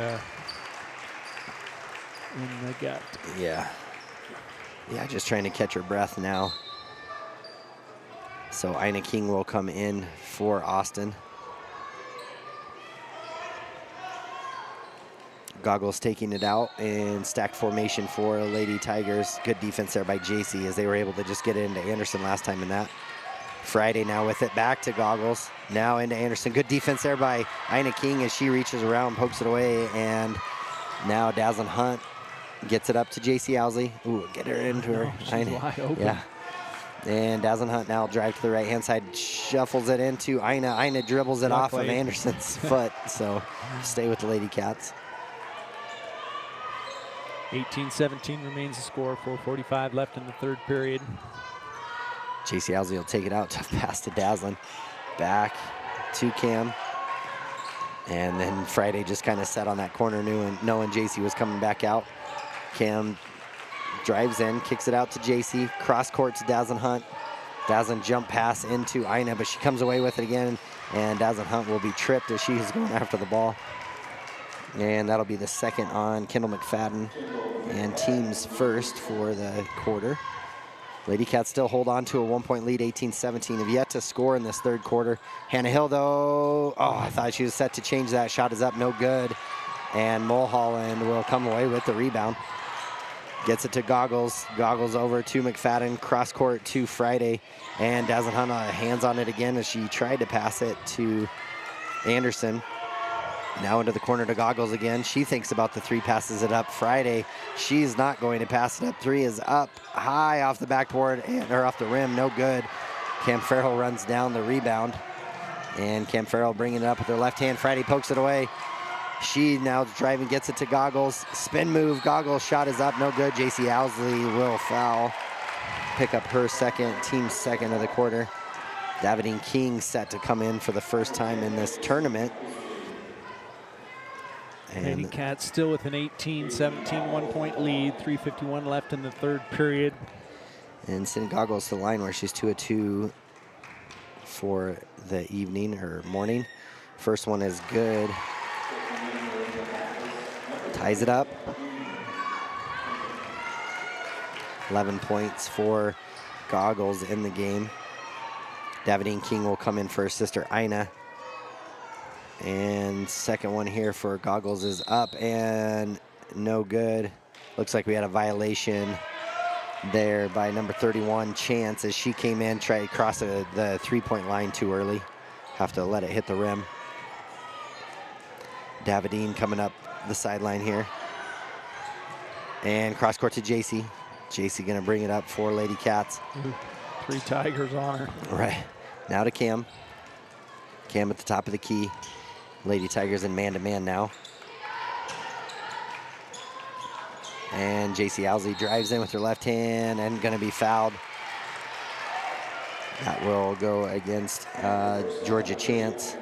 the gut. Yeah. Yeah, just trying to catch her breath now. So Ina King will come in for Austin. Goggles taking it out in stacked formation for Lady Tigers. Good defense there by JC, as they were able to just get it into Anderson last time in that. Friday now with it back to Goggles. Now into Anderson. Good defense there by Ina King as she reaches around, pokes it away, and now Dazzlin Hunt gets it up to JC Owsley. Ooh, get her into her. She's wide open. Yeah. And Dazzlin Hunt now drive to the right-hand side, shuffles it into Ina. Ina dribbles it off of Anderson's foot, so stay with the Lady Cats. 18-17 remains the score. 4:45 left in the 3rd period. JC Owsley will take it out, tough pass to Dazzlin. Back to Cam. And then Friday just kind of sat on that corner, knowing JC was coming back out. Cam drives in, kicks it out to JC. Cross court to Dazzlin Hunt. Dazzlin jump pass into Ina, but she comes away with it again. And Dazzlin Hunt will be tripped as she is going after the ball. And that'll be the 2nd on Kendall McFadden. And team's 1st for the quarter. Lady Cats still hold on to a 1-point lead, 18-17. Have yet to score in this 3rd quarter. Hannah Hill, though, I thought she was set to change that. Shot is up, no good. And Mulholland will come away with the rebound. Gets it to Goggles. Goggles over to McFadden. Cross court to Friday. And Dazzlin Hunt hands on it again as she tried to pass it to Anderson. Now into the corner to Goggles again. She thinks about the 3, passes it up. Friday, she's not going to pass it up. 3 is up high off the backboard, or off the rim, no good. Cam Farrell runs down the rebound. And Cam Farrell bringing it up with her left hand. Friday pokes it away. She now driving, gets it to Goggles. Spin move, Goggles, shot is up, no good. JC Owsley will foul. Pick up her 2nd, team's 2nd of the quarter. Davidine King set to come in for the 1st time in this tournament. Lady Cats still with an 18-17 1-point lead. 3:51 left in the 3rd period. And sending Goggles to the line where she's 2 of 2 for the evening or morning. First one is good. Ties it up. 11 points for Goggles in the game. Davidine King will come in for her sister Ina. And 2nd one here for Goggles is up and no good. Looks like we had a violation there by number 31, Chance, as she came in, tried to cross the three-point line too early. Have to let it hit the rim. Davidine coming up the sideline here. And cross court to JC. JC gonna bring it up for Lady Cats. 3 Tigers on her. Right. Now to Cam. Cam at the top of the key. Lady Tigers in man-to-man now. And JC Owsley drives in with her left hand and gonna be fouled. That will go against Georgia Chance.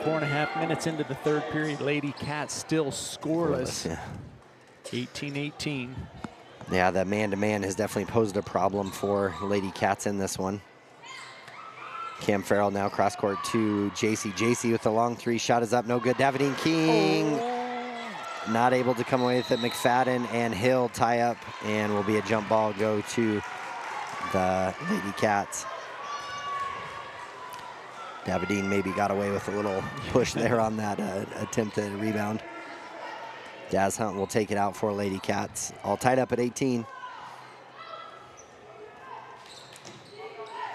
4.5 minutes into the third period, Lady Cats still scoreless. Yeah. 18-18. Yeah, that man-to-man has definitely posed a problem for Lady Cats in this one. Cam Farrell now cross court to JC. JC with the long 3, shot is up, no good. Davidine King not able to come away with it. McFadden and Hill tie up, and will be a jump ball go to the Lady Cats. Davidine maybe got away with a little push there on that attempt at a rebound. Daz Hunt will take it out for Lady Cats. All tied up at 18.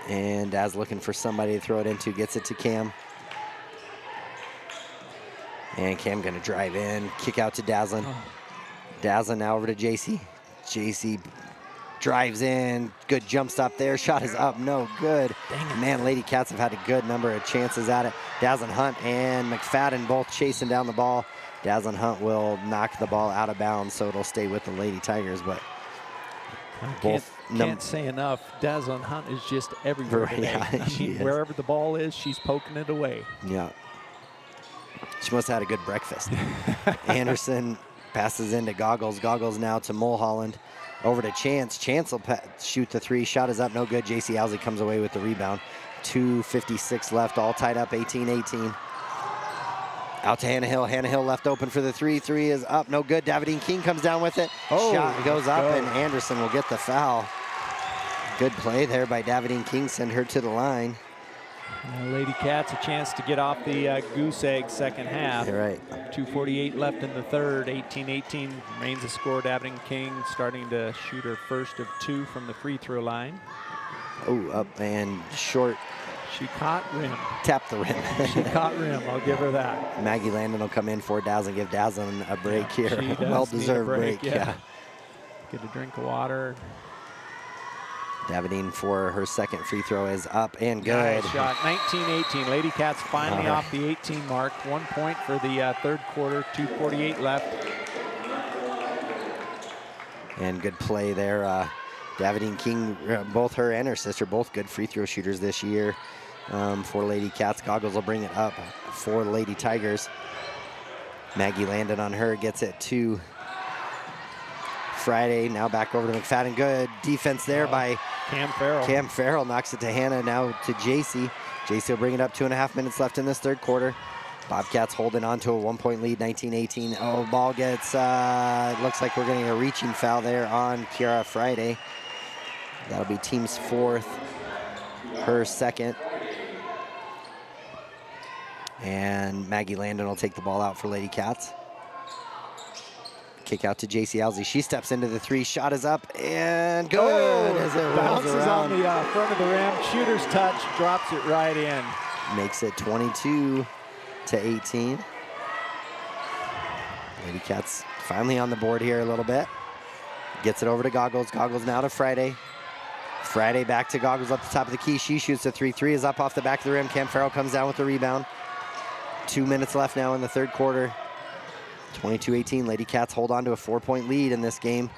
And Daz looking for somebody to throw it into, gets it to Cam. And Cam gonna drive in, kick out to Dazzlin. Dazzlin now over to JC. JC drives in, good jump stop there, shot is up, no good. Man, Lady Cats have had a good number of chances at it. Dazzlin Hunt and McFadden both chasing down the ball. Dazzlin Hunt will knock the ball out of bounds, so it'll stay with the Lady Tigers, but can't say enough. Dazzlin Hunt is just everywhere today. Yeah, I mean, wherever the ball is, she's poking it away. Yeah. She must have had a good breakfast. Anderson passes into Goggles. Goggles now to Mulholland. Over to Chance. Chance will shoot the 3. Shot is up, no good. JC Owsley comes away with the rebound. 2:56 left, all tied up, 18-18. Out to Hannah Hill. Hannah Hill left open for the 3. 3 is up, no good. Davidine King comes down with it. Shot goes up, and Anderson will get the foul. Good play there by Davidine King, send her to the line. Lady Cats a chance to get off the goose egg second half. You're right. 2:48 left in the third. 18-18 remains the score. Davidine King starting to shoot her first of 2 from the free throw line. Oh, up and short. She caught rim. Tapped the rim. She caught rim, I'll give her that. Maggie Landon will come in for Dazzlin, give Dazzlin a break here. Well-deserved break, yeah. Get a drink of water. Davidine for her second free throw is up and good. Nice shot, 19-18. Lady Cats finally off the 18 mark. 1 point for the third quarter, 2:48 left. And good play there. Davidine King, both her and her sister, both good free throw shooters this year for Lady Cats. Goggles will bring it up for Lady Tigers. Maggie Landon on her, gets it to Friday. Now back over to McFadden. Good defense there by Cam Farrell. Cam Farrell knocks it to Hannah, now to JC. JC will bring it up, 2.5 minutes left in this third quarter. Bobcats holding on to a 1-point lead, 19-18. Oh, ball gets, looks like we're getting a reaching foul there on Kiara Friday. That'll be team's 4th, her 2nd. And Maggie Landon will take the ball out for Lady Cats. Kick out to JC Owsley. She steps into the 3. Shot is up and good as it bounces rolls around. on the front of the rim. Shooter's touch, drops it right in. Makes it 22-18. Lady Cats finally on the board here a little bit. Gets it over to Goggles. Goggles now to Friday. Friday back to Goggles up the top of the key. She shoots the 3. 3 is up off the back of the rim. Cam Farrell comes down with the rebound. 2 minutes left now in the third quarter. 22-18. Lady Cats hold on to a 4-point lead in this game.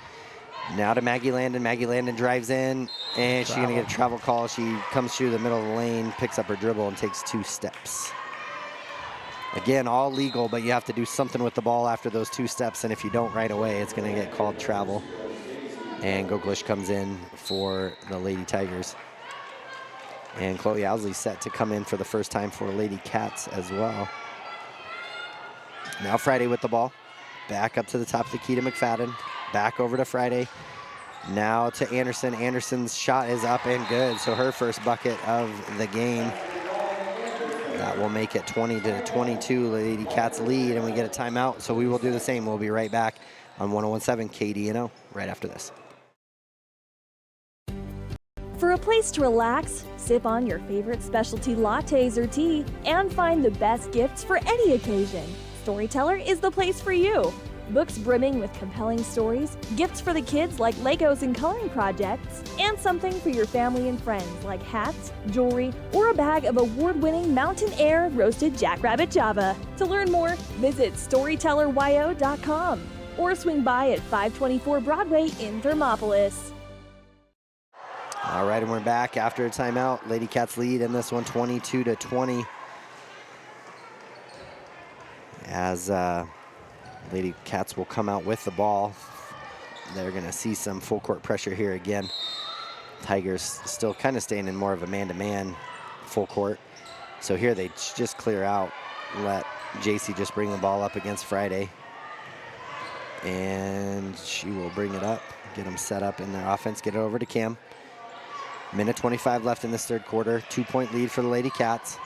Now to Maggie Landon. Maggie Landon drives in, and she's going to get a travel call. She comes through the middle of the lane, picks up her dribble, and takes 2 steps. Again, all legal, but you have to do something with the ball after those 2 steps, and if you don't right away, it's going to get called travel. And Goglish comes in for the Lady Tigers. And Chloe Owsley set to come in for the first time for Lady Cats as well. Now Friday with the ball. Back up to the top of the key to McFadden. Back over to Friday. Now to Anderson. Anderson's shot is up and good. So her first bucket of the game. That will make it 20-22. Lady Cats lead, and we get a timeout. So we will do the same. We'll be right back on 101.7 KDNO right after this. For a place to relax, sip on your favorite specialty lattes or tea, and find the best gifts for any occasion, Storyteller is the place for you. Books brimming with compelling stories, gifts for the kids like Legos and coloring projects, and something for your family and friends like hats, jewelry, or a bag of award-winning Mountain Air roasted jackrabbit java. To learn more, visit StorytellerWyo.com or swing by at 524 Broadway in Thermopolis. All right, and we're back after a timeout. Lady Cats lead in this one 22-20. As Lady Cats will come out with the ball. They're going to see some full court pressure here again. Tigers still kind of staying in more of a man-to-man full court. So here they just clear out, let JC just bring the ball up against Friday. And she will bring it up, get them set up in their offense, get it over to Cam. Minute 25 left in this third quarter. 2-point lead for the Lady Cats.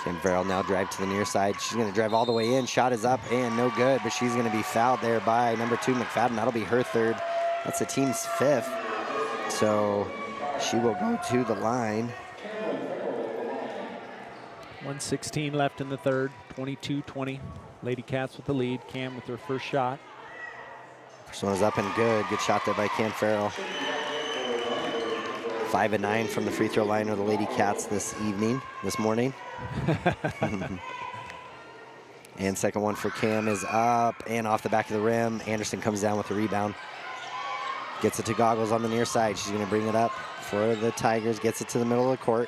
Cam Farrell now drive to the near side. She's going to drive all the way in. Shot is up and no good, but she's going to be fouled there by number 2, McFadden. That'll be her third. That's the team's 5th. So she will go to the line. 1:16 left in the third, 22-20. Lady Cats with the lead. Cam with her first shot. First one is up and good. Good shot there by Cam Farrell. 5 of 9 from the free throw line of the Lady Cats this morning. And second one for Cam is up and off the back of the rim. Anderson comes down with the rebound. Gets it to Goggles on the near side. She's going to bring it up for the Tigers. Gets it to the middle of the court.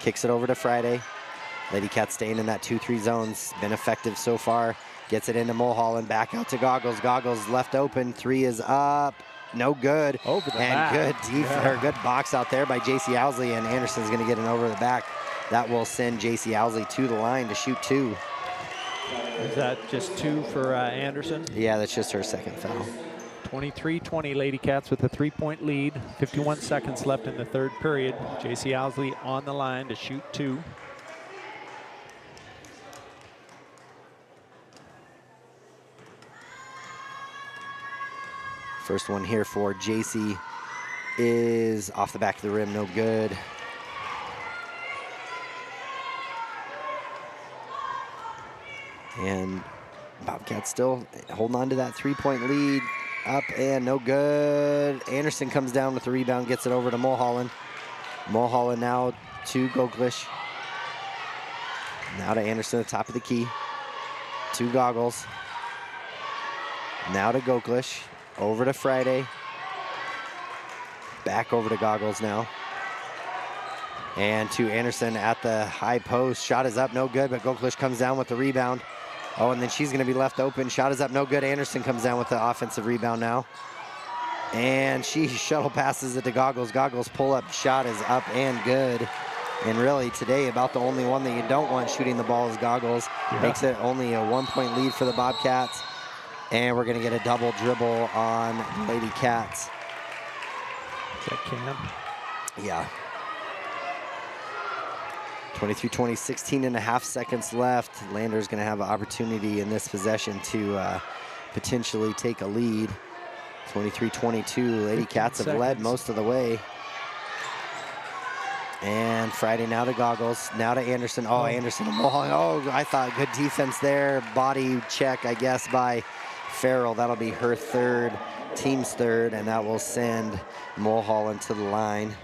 Kicks it over to Friday. Lady Cats staying in that 2-3 zones. Been effective so far. Gets it into Mulholland. Back out to Goggles. Goggles left open. 3 is up. No good. Over the back. Good defense, or good box out there by J.C. Owsley, and Anderson's going to get an over the back. That will send J.C. Owsley to the line to shoot 2. Is that just 2 for Anderson? Yeah, that's just her second foul. 23-20, Lady Cats with a 3-point lead. 51 seconds left in the third period. J.C. Owsley on the line to shoot 2. First one here for JC is off the back of the rim, no good. And Bobcats still holding on to that 3-point lead. Up and no good. Anderson comes down with the rebound, gets it over to Mulholland. Mulholland now to Goglish. Now to Anderson at the top of the key. To Goggles. Now to Goglish. Over to Friday. Back over to Goggles now. And to Anderson at the high post. Shot is up, no good, but Goglish comes down with the rebound. Oh, and then she's going to be left open. Shot is up, no good. Anderson comes down with the offensive rebound now. And she shuttle passes it to Goggles. Goggles pull-up shot is up and good. And really today, about the only one that you don't want shooting the ball is Goggles. Yeah. Makes it only a 1-point lead for the Bobcats. And we're going to get a double dribble on Lady Cats. Is that Cam? Yeah. 23-20, 16 and a half seconds left. Lander's going to have an opportunity in this possession to potentially take a lead. 23-22, Lady Cats have led most of the way. And Friday now to Goggles, now to Anderson. Oh, Anderson and Mulholland. Oh, I thought good defense there. Body check, I guess, by Farrell. That'll be her third, team's third, and that will send Mulholland to the line.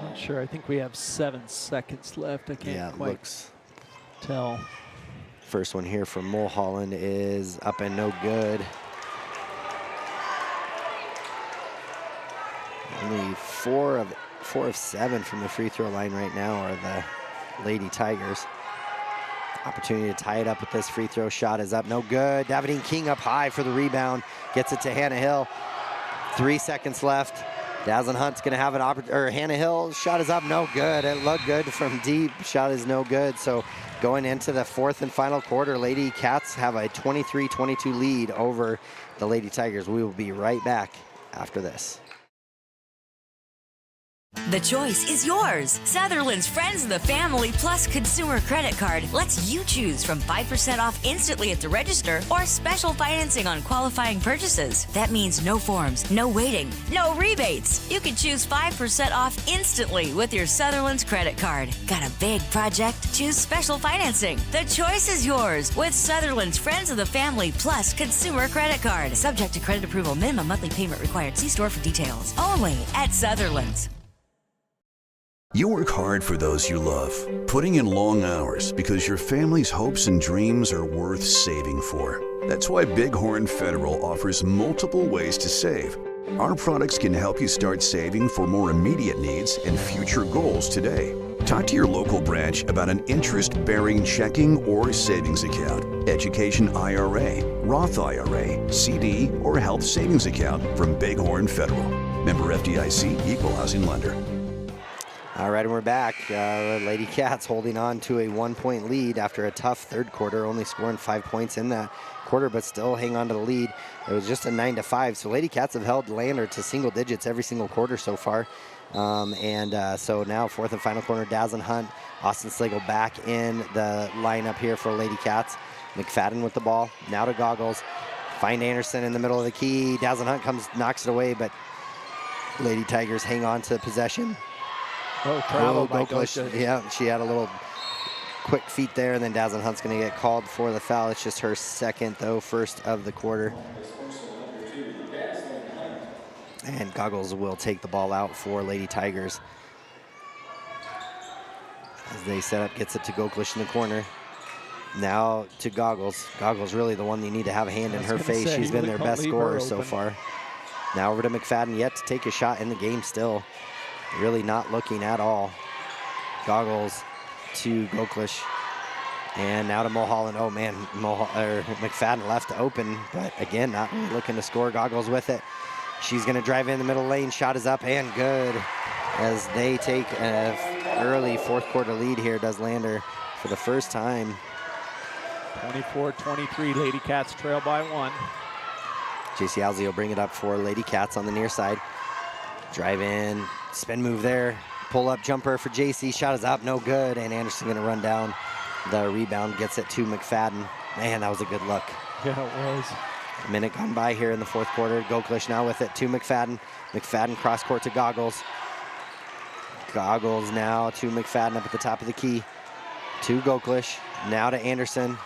Not sure. I think we have 7 seconds left. I can't quite tell. First one here from Mulholland is up and no good. Only 4 of 7 from the free throw line right now are the Lady Tigers. Opportunity to tie it up with this free throw. Shot is up, no good. Davidine King up high for the rebound. Gets it to Hannah Hill. 3 seconds left. Dazzlin Hunt's gonna have an opportunity, Hannah Hill, shot is up, no good. It looked good from deep, shot is no good. So going into the fourth and final quarter, Lady Cats have a 23-22 lead over the Lady Tigers. We will be right back after this. The choice is yours. Sutherland's Friends of the Family Plus Consumer Credit Card lets you choose from 5% off instantly at the register or special financing on qualifying purchases. That means no forms, no waiting, no rebates. You can choose 5% off instantly with your Sutherland's credit card. Got a big project? Choose special financing. The choice is yours with Sutherland's Friends of the Family Plus Consumer Credit Card. Subject to credit approval. Minimum monthly payment required. See store for details. Only at Sutherland's. You work hard for those you love, putting in long hours because your family's hopes and dreams are worth saving for. That's why Bighorn Federal offers multiple ways to save. Our products can help you start saving for more immediate needs and future goals today. Talk to your local branch about an interest-bearing checking or savings account, education IRA, Roth IRA, CD, or health savings account from Bighorn Federal. Member FDIC, Equal Housing Lender. All right, and we're back. Lady Cats holding on to a 1-point lead after a tough third quarter, only scoring 5 points in that quarter, but still hang on to the lead. It was just a 9-5, so Lady Cats have held Lander to single digits every single quarter so far. So now fourth and final corner, Dazzin Hunt, Austin Slagle back in the lineup here for Lady Cats. McFadden with the ball, now to Goggles. Find Anderson in the middle of the key. Dazzin Hunt knocks it away, but Lady Tigers hang on to possession. Oh, travel by Goglish. Yeah, she had a little quick feet there, and then Dazzin Hunt's going to get called for the foul. It's just her second, though, first of the quarter. And Goggles will take the ball out for Lady Tigers. As they set up, gets it to Goglish in the corner. Now to Goggles. Goggles really the one you need to have a hand in her face. She's been their best scorer so far. Now over to McFadden, yet to take a shot in the game still. Really not looking at all. Goggles to Goglish. And now to Mulholland. Oh man, McFadden left open, but again, not really looking to score. Goggles with it. She's gonna drive in the middle lane. Shot is up and good. As they take an early fourth quarter lead here, does Lander for the first time. 24-23, Lady Cats trail by 1. JC Alzi will bring it up for Lady Cats on the near side. Drive in, spin move there. Pull up jumper for JC, shot is up, no good. And Anderson gonna run down the rebound, gets it to McFadden. Man, that was a good look. Yeah, it was. A minute gone by here in the fourth quarter. Goglish now with it to McFadden. McFadden cross court to Goggles. Goggles now to McFadden up at the top of the key. To Goglish, now to Anderson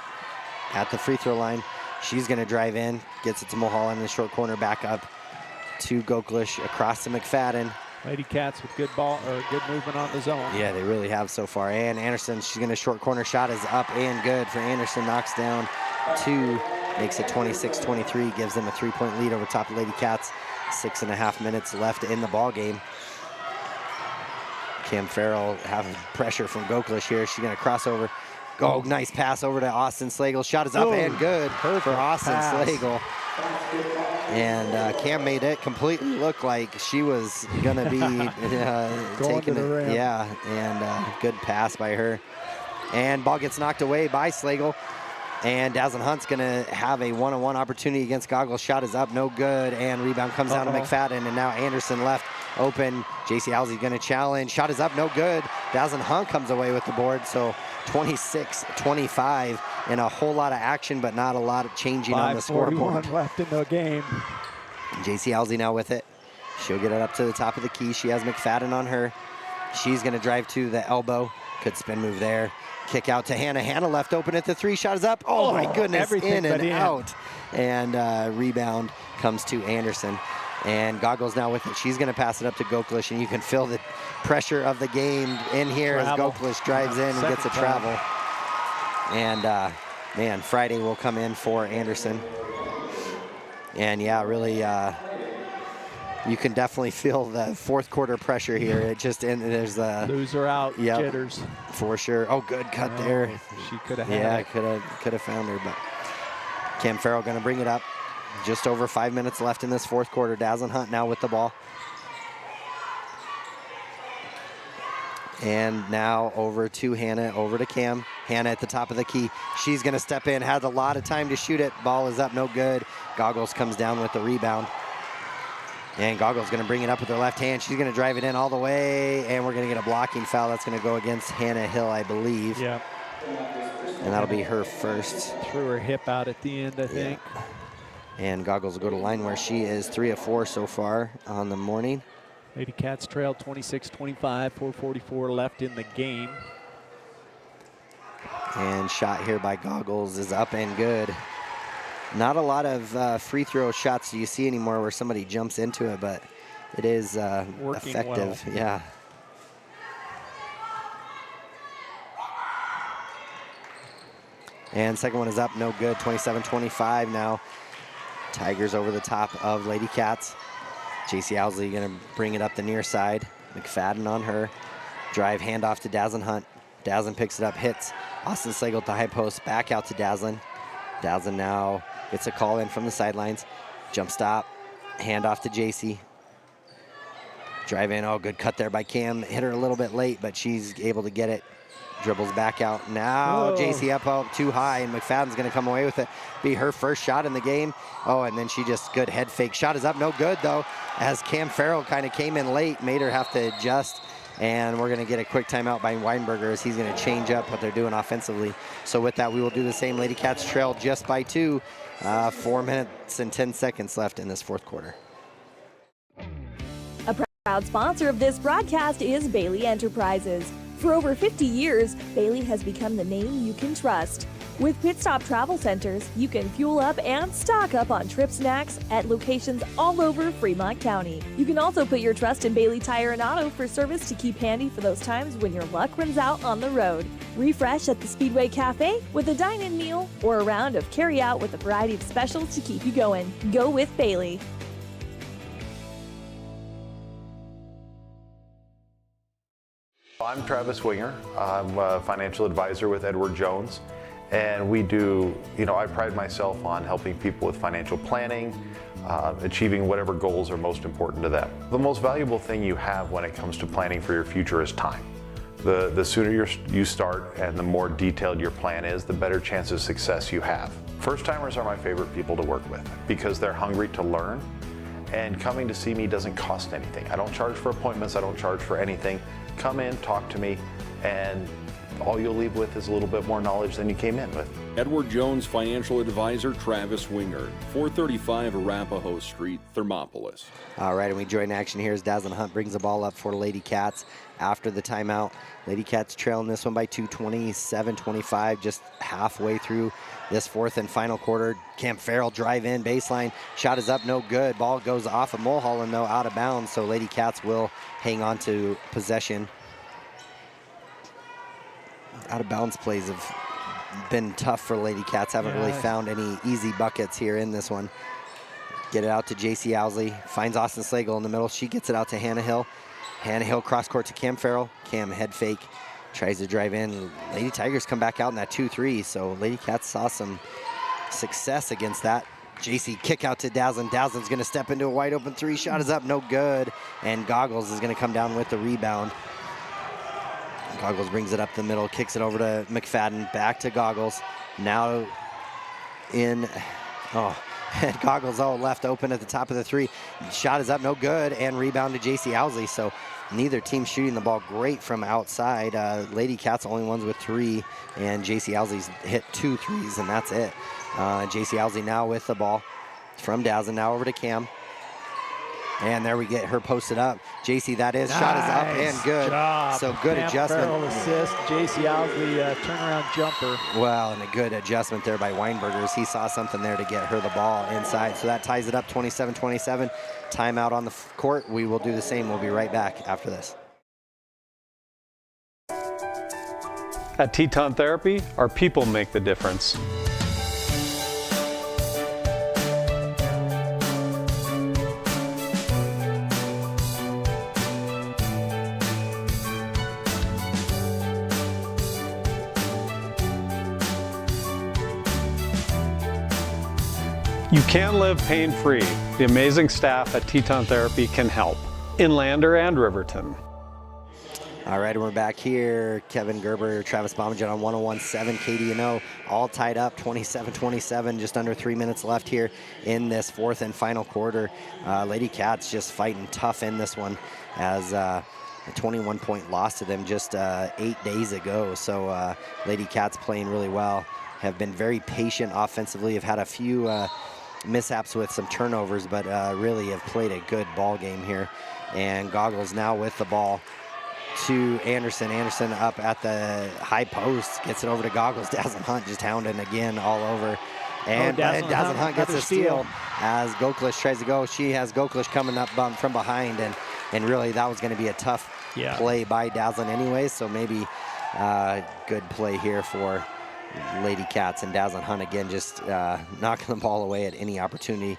at the free throw line. She's gonna drive in, gets it to Mulholland in the short corner, back up to Goglish, across to McFadden. Lady Cats with good ball, or good movement on the zone. Yeah, they really have so far. And Anderson, she's gonna short corner, shot is up and good for Anderson, knocks down 2, makes it 26-23, gives them a 3-point lead over top of Lady Cats. 6.5 minutes left in the ball game. Cam Farrell having pressure from Goglish here. She's gonna cross over. Oh, nice pass over to Austin Slagle. Shot is up and good for Austin Slagle. And Cam made it completely look like she was gonna be taking it. Yeah, and good pass by her. And ball gets knocked away by Slagle. And Dazzin Hunt's gonna have a one-on-one opportunity against Goggles. Shot is up, no good. And rebound comes down to McFadden. And now Anderson left open. JC Alzi gonna challenge. Shot is up, no good. Dazzin Hunt comes away with the board. So 26-25 and a whole lot of action, but not a lot of changing on the scoreboard. 5:41 left in the game. JC Alzi now with it. She'll get it up to the top of the key. She has McFadden on her. She's gonna drive to the elbow. Good spin move there. Kick out to Hannah. Hannah left open at the 3. Shot is up. Oh my goodness, in and out. And rebound comes to Anderson. And Goggles now with it. She's going to pass it up to Goglish, and you can feel the pressure of the game in here as Goglish drives in and gets a travel. And man, Friday will come in for Anderson. And yeah, really, you can definitely feel the fourth quarter pressure here. It just, and there's the loser out jitters for sure. Oh, good cut there. She could have had it. Could have found her, but Cam Farrell going to bring it up. Just over 5 minutes left in this fourth quarter. Dazzin Hunt now with the ball. And now over to Hannah, over to Cam. Hannah at the top of the key. She's going to step in, has a lot of time to shoot it. Ball is up, no good. Goggles comes down with the rebound. And Goggles going to bring it up with her left hand. She's going to drive it in all the way, and we're going to get a blocking foul. That's going to go against Hannah Hill, I believe. Yeah. And that'll be her first. Threw her hip out at the end, I think. And Goggles will go to line where she is 3 of 4 so far on the morning. Lady Cats trail 26-25, 4:44 left in the game. And shot here by Goggles is up and good. Not a lot of free throw shots do you see anymore where somebody jumps into it, but it is working effective. well. Yeah. And second one is up, no good, 27-25 now. Tigers over the top of Lady Cats. JC Owsley gonna bring it up the near side. McFadden on her. Drive, handoff to Dazzlin Hunt. Dazzlin picks it up, hits. Austin Slagle at the high post, back out to Dazzlin. Dazzlin now gets a call in from the sidelines. Jump stop, handoff to JC. Drive in, oh, good cut there by Cam. Hit her a little bit late, but she's able to get it. Dribbles back out. Now JC up too high, and McFadden's gonna come away with it. Be her first shot in the game. Oh, and then she just good head fake. Shot is up, no good though, as Cam Farrell kind of came in late, made her have to adjust. And we're gonna get a quick timeout by Weinberger as he's gonna change up what they're doing offensively. So with that, we will do the same. Lady Cats trail just by 2. 4 minutes and 10 seconds left in this fourth quarter. A proud sponsor of this broadcast is Bailey Enterprises. For over 50 years, Bailey has become the name you can trust. With Pit Stop Travel Centers, you can fuel up and stock up on trip snacks at locations all over Fremont County. You can also put your trust in Bailey Tire and Auto for service to keep handy for those times when your luck runs out on the road. Refresh at the Speedway Cafe with a dine-in meal or a round of carry-out with a variety of specials to keep you going. Go with Bailey. I'm Travis Winger. I'm a financial advisor with Edward Jones. And we do, I pride myself on helping people with financial planning, achieving whatever goals are most important to them. The most valuable thing you have when it comes to planning for your future is time. The sooner you start and the more detailed your plan is, the better chance of success you have. First-timers are my favorite people to work with because they're hungry to learn, and coming to see me doesn't cost anything. I don't charge for appointments, I don't charge for anything. Come in, talk to me, and all you'll leave with is a little bit more knowledge than you came in with. Edward Jones financial advisor Travis Wingard, 435 Arapahoe Street, Thermopolis. All right, and we join action here as Dazzlin Hunt brings the ball up for Lady Cats after the timeout. Lady Cats trailing this one by 2, 27-25, just halfway through this fourth and final quarter. Cam Farrell drive in, baseline, shot is up, no good. Ball goes off of Mulholland though, out of bounds, so Lady Cats will hang on to possession. Out of bounds plays have been tough for Lady Cats. Haven't really found any easy buckets here in this one. Get it out to JC Owsley. Finds Austin Slagle in the middle. She gets it out to Hannah Hill. Hannah Hill cross court to Cam Farrell. Cam head fake. Tries to drive in. Lady Tigers come back out in that 2-3. So Lady Cats saw some success against that. JC kick out to Dazzlin. Dazzlin's going to step into a wide open 3. Shot is up, no good. And Goggles is going to come down with the rebound. Goggles brings it up the middle, kicks it over to McFadden, back to Goggles. Now in, and Goggles left open at the top of the 3. Shot is up, no good, and rebound to JC Owsley. So neither team shooting the ball great from outside. Lady Cats only ones with 3, and JC Owsley's hit 2 threes, and that's it. JC Owsley now with the ball from Dazzlin, now over to Cam. And there we get her posted up. JC, that is, shot is up and good. Job. So good adjustment. Farrell assist, JC Owsley turnaround jumper. Well, and a good adjustment there by Weinberger. He saw something there to get her the ball inside. So that ties it up 27-27. Timeout on the court. We will do the same. We'll be right back after this. At Teton Therapy, our people make the difference. You can live pain-free. The amazing staff at Teton Therapy can help in Lander and Riverton. All right, and we're back here. Kevin Gerber, Travis Bomengen on 101.7 KDNO, all tied up, 27-27, just under 3 minutes left here in this fourth and final quarter. Lady Cats just fighting tough in this one as a 21-point loss to them just 8 days ago. So Lady Cats playing really well, have been very patient offensively, have had a few mishaps with some turnovers, but really have played a good ball game here. And Goggles now with the ball to Anderson. Anderson up at the high post, gets it over to Goggles. Dazzlin Hunt just hounding again all over. And Dazzlin Hunt gets a steal as Goklish tries to go. She has Goklish coming up from behind, and really that was going to be a tough play by Dazzlin anyway, so maybe good play here for Lady Cats. And Dazzlin Hunt again just knocking the ball away at any opportunity.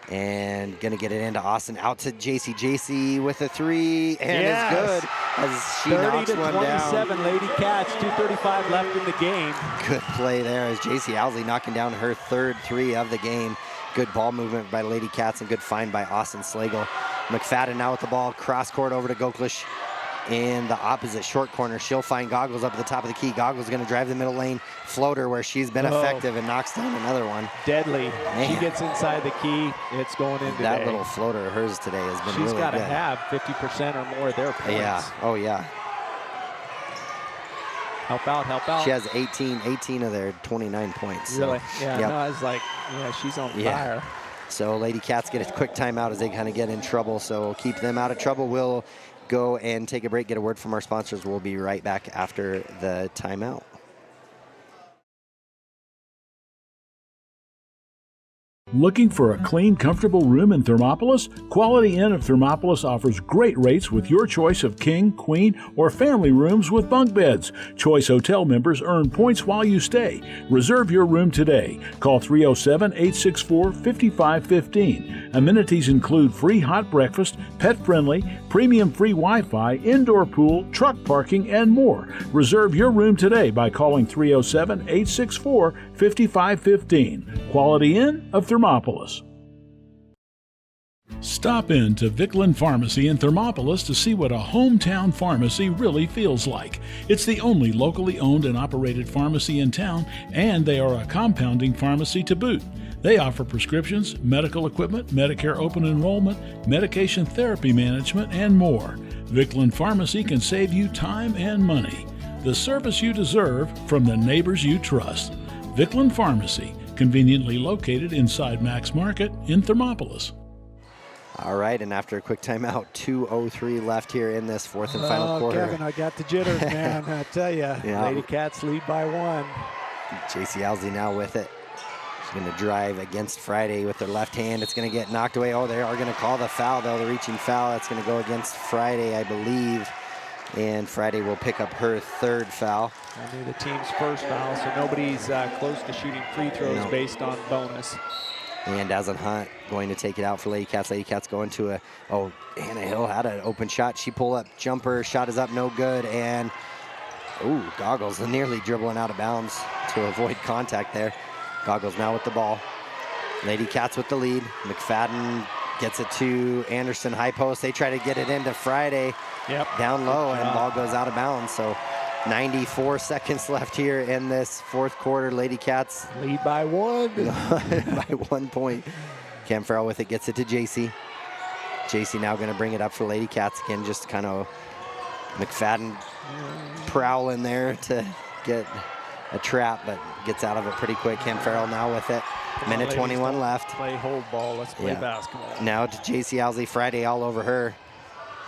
And gonna get it into Austin, out to JC. JC with a three, and it's good as she knocks one down. 30-27, Lady Cats, 2:35 left in the game. Good play there as JC Owsley knocking down her third three of the game. Good ball movement by Lady Cats and good find by Austin Slagle. McFadden now with the ball, cross court over to Goklish in the opposite short corner. She'll find Goggles up at the top of the key. Goggles going to drive the middle lane floater where she's been effective and knocks down another one. Deadly. Man. She gets inside the key. It's going in today. That little floater of hers today has been really good. She's got to have 50% or more of their points. Yeah. Oh, yeah. Help out, help out. She has 18 of their 29 points. Really? So, yeah, no, I was like, yeah, she's on fire. So Lady Cats get a quick timeout as they kind of get in trouble. So we'll keep them out of trouble. We'll go and take a break, get a word from our sponsors. We'll be right back after the timeout. Looking for a clean, comfortable room in Thermopolis? Quality Inn of Thermopolis offers great rates with your choice of king, queen, or family rooms with bunk beds. Choice Hotel members earn points while you stay. Reserve your room today. Call 307-864-5515. Amenities include free hot breakfast, pet-friendly, premium free Wi-Fi, indoor pool, truck parking, and more. Reserve your room today by calling 307-864-5515. Quality Inn of Thermopolis. Stop in to Vicklin Pharmacy in Thermopolis to see what a hometown pharmacy really feels like. It's the only locally owned and operated pharmacy in town, and they are a compounding pharmacy to boot. They offer prescriptions, medical equipment, Medicare open enrollment, medication therapy management, and more. Vicklin Pharmacy can save you time and money. The service you deserve from the neighbors you trust. Vicklin Pharmacy, conveniently located inside Max Market in Thermopolis. All right, and after a quick timeout, 2:03 left here in this fourth and final quarter. Kevin, I got the jitters, man. I tell you, Lady Cats lead by 1. JC Owsley now with it. She's going to drive against Friday with her left hand. It's going to get knocked away. Oh, they are going to call the foul, though, the reaching foul. That's going to go against Friday, I believe. And Friday will pick up her third foul. Only the team's first foul, so nobody's close to shooting free throws based on bonus. And Dazzlin Hunt going to take it out for Lady Cats. Lady Cats going to Hannah Hill had an open shot. She pull up jumper, shot is up, no good. And, Goggles nearly dribbling out of bounds to avoid contact there. Goggles now with the ball. Lady Cats with the lead. McFadden gets it to Anderson, high post. They try to get it into Friday. Down low, and ball goes out of bounds. So 94 seconds left here in this fourth quarter. Lady Cats lead by 1. by 1 point. Cam Farrell with it, gets it to JC. JC now going to bring it up for Lady Cats again. Just kind of McFadden prowling there to get a trap, but gets out of it pretty quick. Cam Farrell now with it. Minute 21 left. Play hold ball. Let's play basketball. Now to JC Owsley. Friday all over her.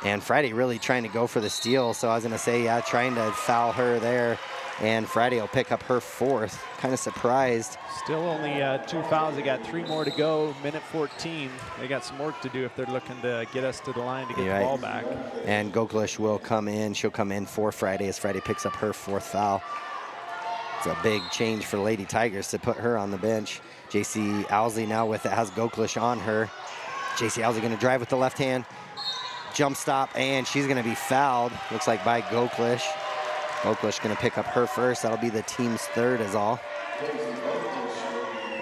And Friday really trying to go for the steal. So I was going to say, trying to foul her there. And Friday will pick up her fourth. Kind of surprised. Still only 2 fouls. They got 3 more to go. Minute 14. They got some work to do if they're looking to get us to the line to get the ball back. And Goklish will come in. She'll come in for Friday as Friday picks up her fourth foul. It's a big change for Lady Tigers to put her on the bench. JC Owsley now with it, has Goklish on her. JC Owsley going to drive with the left hand. Jump stop, and she's going to be fouled. Looks like by Goklish. Goklish going to pick up her first. That'll be the team's third is all.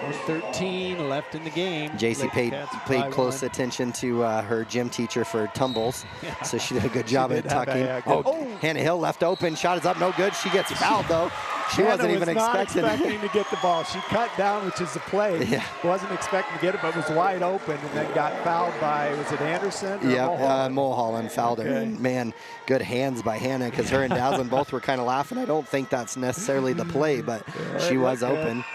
1:13 left in the game. JC paid by close one. attention to her gym teacher for tumbles, so she did a good job at did have tucking. a good- Hannah Hill left open. Shot is up, no good. She gets fouled, though. She Hannah wasn't was even not expecting to get the ball. She cut down, which is the play. Yeah. Wasn't expecting to get it, but was wide open, and then got fouled by, was it Anderson? or Yeah, Mulholland? Mulholland fouled her. Okay. And man, good hands by Hannah, because her and Daslin both were kind of laughing. I don't think that's necessarily the play, but she was open.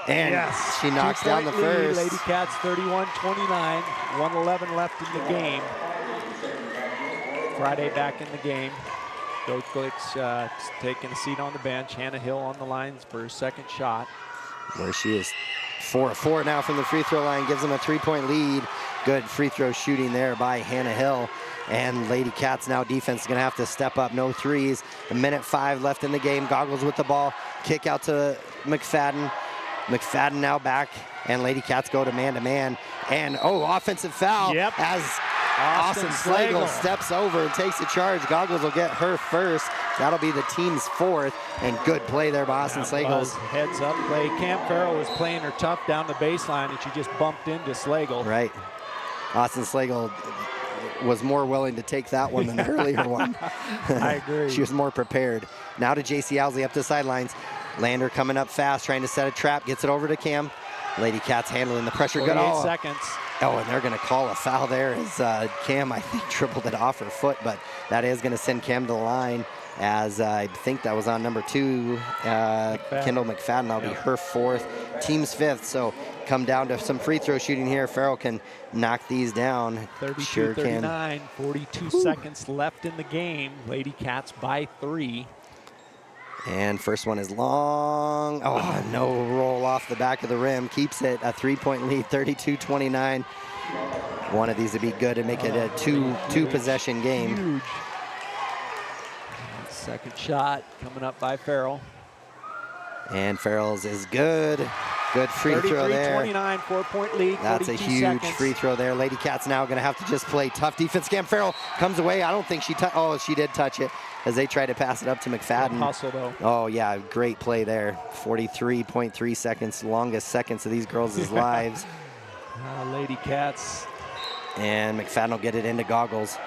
And yes. she knocks down the 2-point lead, first. Lady Cats 31-29, 1:11 left in the game. Friday back in the game. Goetlich taking a seat on the bench. Hannah Hill on the lines for her second shot. Where she is 4-4 now from the free throw line, gives them a 3-point lead. Good free throw shooting there by Hannah Hill. And Lady Cats now defense is going to have to step up. No threes. 1:05 left in the game. Goggles with the ball. Kick out to McFadden. McFadden now back. And Lady Cats go to man-to-man. And, offensive foul as Austin Slagle steps over and takes a charge. Goggles will get her first. That'll be the team's fourth. And good play there by Austin Slagle. Heads up play. Cam Farrell was playing her tough down the baseline, and she just bumped into Slagle. Right. Austin Slagle was more willing to take that one than the earlier one. I agree. She was more prepared. Now to JC Owsley up the sidelines. Lander coming up fast, trying to set a trap. Gets it over to Cam. Lady Cats handling the pressure. Good. 48 seconds. And they're going to call a foul there as Cam, I think, dribbled it off her foot, but that is going to send Cam to the line, as I think that was on number 2, Kendall McFadden. That'll be her fourth, team's fifth. So come down to some free throw shooting here. Farrell can knock these down. 32-39, 42 seconds left in the game. Lady Cats by 3. And first one is long. No roll off the back of the rim. Keeps it a 3-point lead, 32-29. One of these to be good and make it a two possession game. Huge. Second shot coming up by Farrell. And Farrell's is good. Good free throw there. 33-29, 4-point lead. That's a huge seconds. free throw there. Lady Cats now going to have to just play tough defense. Cam Farrell comes away. I don't think she she did touch it as they try to pass it up to McFadden. Hustle though. Oh yeah, great play there. 43.3 seconds, longest seconds of these girls' lives. Lady Cats. And McFadden will get it into Goggles.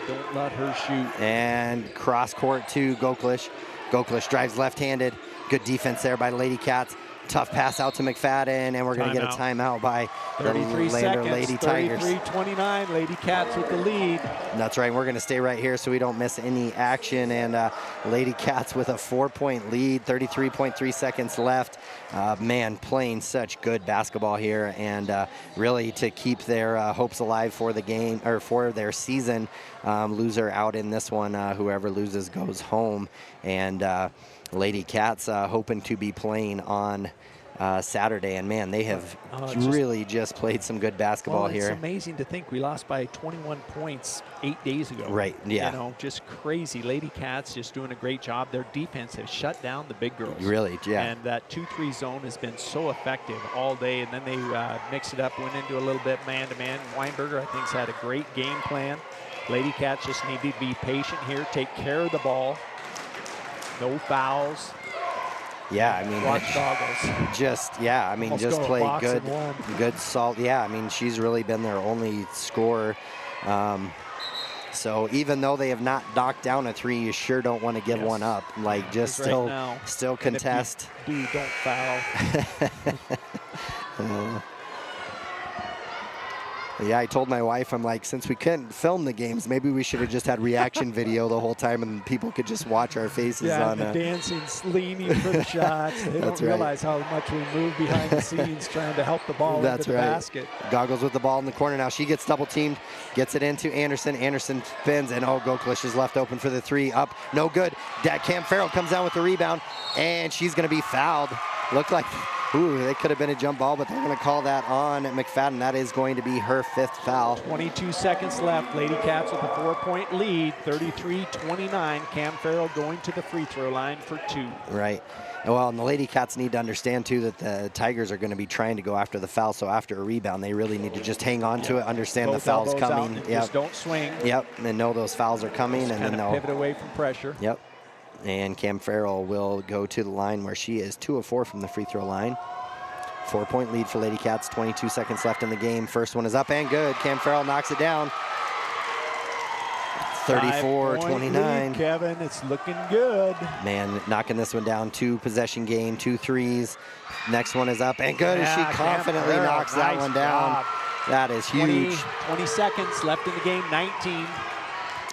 Don't let her shoot. And cross court to Goetlich. Goetlich drives left-handed. Good defense there by Lady Cats. Tough pass out to McFadden, and we're going to get a timeout by the 33 Lander seconds, Lady Tigers. 33-29, Lady Cats with the lead. That's right. We're going to stay right here so we don't miss any action. And Lady Cats with a 4-point lead, 33.3 seconds left. Man, playing such good basketball here, and really to keep their hopes alive for the game or for their season. Loser out in this one. Whoever loses goes home. And Lady Cats hoping to be playing on Saturday, and man, they have really just played some good basketball here. It's amazing to think we lost by 21 points 8 days ago. Right, yeah. You know, just crazy. Lady Cats just doing a great job. Their defense has shut down the big girls. Really, yeah. And that 2-3 zone has been so effective all day, and then they mixed it up, went into a little bit man-to-man. Weinberger, I think, has had a great game plan. Lady Cats just need to be patient here, take care of the ball. No fouls. Yeah, I mean, Watch Goggles. Just play good salt. Yeah, I mean, she's really been their only scorer. So even though they have not knocked down a 3, you sure don't want to give one up. Like, just still contest. And if you don't foul. Yeah, I told my wife, I'm like, since we couldn't film the games, maybe we should have just had reaction video the whole time and people could just watch our faces on the dancing, leaning for the shots. They don't realize how much we move behind the scenes trying to help the ball into the basket. Goggles with the ball in the corner now. She gets double teamed, gets it into Anderson. Anderson spins, and Goetlich is left open for the 3. Up, no good. Cam Farrell comes down with the rebound, and she's going to be fouled. Looked like, they could have been a jump ball, but they're going to call that on McFadden. That is going to be her 5th foul. 22 seconds left. Lady Cats with a 4-point lead, 33-29. Cam Farrell going to the free throw line for 2. Right. Well, and the Lady Cats need to understand, too, that the Tigers are going to be trying to go after the foul. So after a rebound, they really need to just hang on to it, understand the foul's coming. Just don't swing. Yep, and know those fouls are coming. Just and then they'll pivot away from pressure. Yep. And Cam Farrell will go to the line where she is 2 of 4 from the free throw line. 4-point lead for Lady Cats, 22 seconds left in the game. First one is up and good. Cam Farrell knocks it down. 34-29. Kevin, it's looking good. Man, knocking this one down. 2-possession game, 2 threes. Next one is up and good as she confidently knocks that one down. That is huge. 20 seconds left in the game, 19.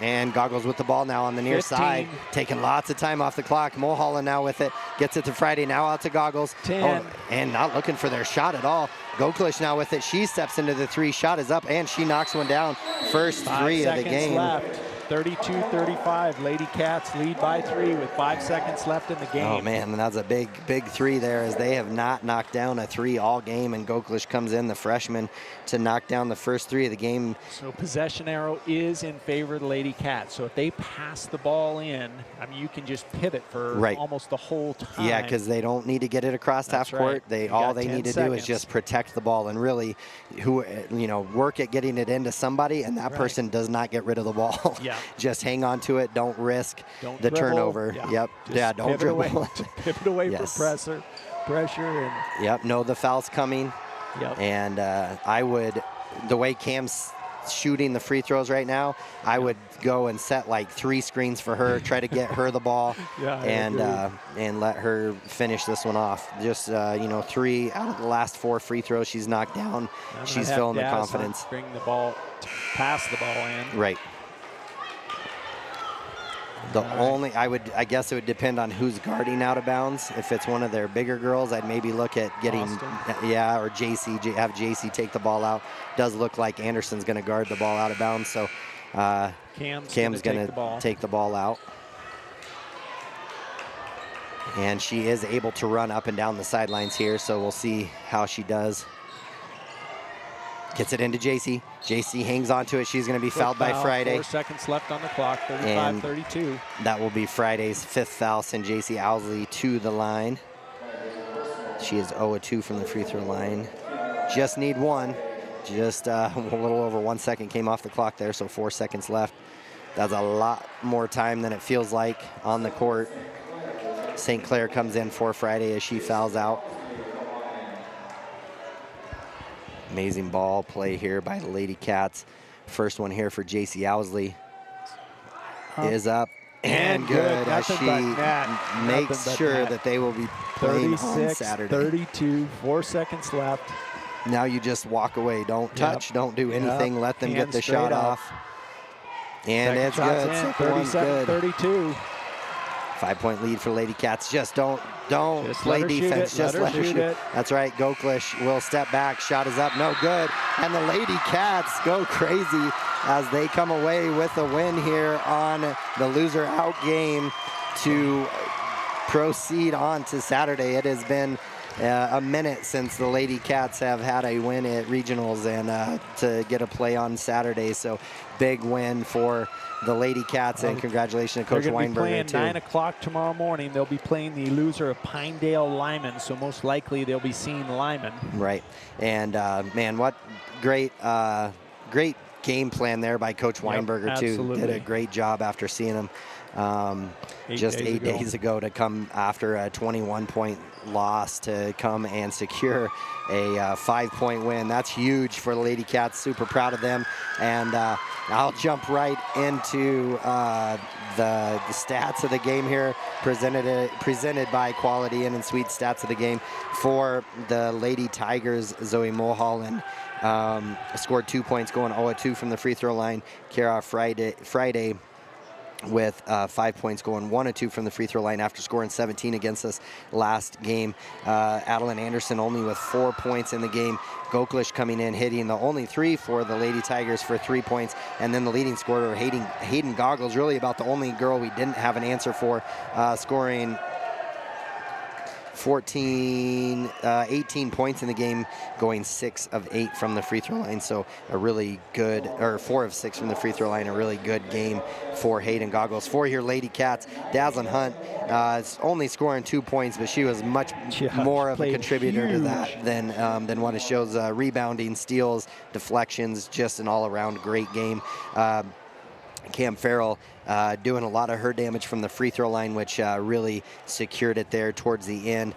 And Goggles with the ball now on the near 15. side, taking lots of time off the clock. Mulholland now with it, gets it to Friday, now out to Goggles. 10. And not looking for their shot at all. Goklish now with it, she steps into the 3, shot is up, and she knocks one down. First 3 of the game. Left. 32-35, Lady Cats lead by 3 with 5 seconds left in the game. Oh man, that's a big 3 there, as they have not knocked down a 3 all game, and Goklish comes in, the freshman, to knock down the first 3 of the game. So possession arrow is in favor of the Lady Cats. So if they pass the ball in, I mean, you can just pivot for almost the whole time. Yeah, because they don't need to get it across half court. All they need to do is just protect the ball and really, work at getting it into somebody, and that person does not get rid of the ball. Yeah. Just hang on to it. Don't risk the turnover. Yeah. Yep. Don't dribble. Pivot away from pressure. And yep. Know the foul's coming. Yep. And I would, the way Cam's shooting the free throws right now, I would go and set like 3 screens for her, try to get her the ball, and let her finish this one off. Just 3 out of the last 4 free throws she's knocked down. She's feeling the confidence. Bring the ball, pass the ball in. Right. I guess it would depend on who's guarding out of bounds. If it's one of their bigger girls, I'd maybe look at getting, or JC, have JC take the ball out. Does look like Anderson's going to guard the ball out of bounds, so Cam's going to take the ball out. And she is able to run up and down the sidelines here, so we'll see how she does. Gets it into JC. JC hangs on to it. She's going to be fouled by Friday. 4 seconds left on the clock, 35-32. That will be Friday's 5th foul. Send JC Owsley to the line. She is 0-2 from the free throw line. Just need 1. Just a little over 1 second came off the clock there, so 4 seconds left. That's a lot more time than it feels like on the court. St. Clair comes in for Friday as she fouls out. Amazing ball play here by the Lady Cats. First one here for JC Owsley is up and good as she makes sure that they will be playing on Saturday. 32, 4 seconds left. Now you just walk away. Don't touch, don't do anything. Let them get the shot off. And it's good. Second one's good. 32. 5-point lead for Lady Cats. Just don't play defense. Just let her shoot it. That's right. Goklish will step back. Shot is up. No good. And the Lady Cats go crazy as they come away with a win here on the loser out game to proceed on to Saturday. It has been a minute since the Lady Cats have had a win at regionals, and to get a play on Saturday. So big win for the Lady Cats, and congratulations to Coach Weinberger. They're going to be playing 9 o'clock tomorrow morning. They'll be playing the loser of Pinedale Lyman, so most likely they'll be seeing Lyman. Right, and man, what great game plan there by Coach Weinberger too. Did a great job after seeing him just 8 days ago to come after a 21-point loss to come and secure a 5-point win. That's huge for the Lady Cats. Super proud of them. And I'll jump right into the stats of the game here, presented by Quality Inn and Suite. Stats of the game for the Lady Tigers. Zoe Mulholland scored 2 points, going 0-2 from the free throw line. Kara Friday with 5 points, going 1-2 from the free throw line after scoring 17 against us last game. Adeline Anderson only with 4 points in the game. Goklish coming in, hitting the only 3 for the Lady Tigers for 3 points. And then the leading scorer, Hayden Goggles, really about the only girl we didn't have an answer for, scoring 18 points in the game, going 6 of 8 from the free throw line. So a really good, or 4 of 6 from the free throw line, a really good game for Hayden Goggles. For your Lady Cats, Dazzlin Hunt is only scoring 2 points, but she was much more of a contributor to that than what it shows. Rebounding, steals, deflections, just an all-around great game. Cam Farrell doing a lot of her damage from the free throw line, which really secured it there towards the end,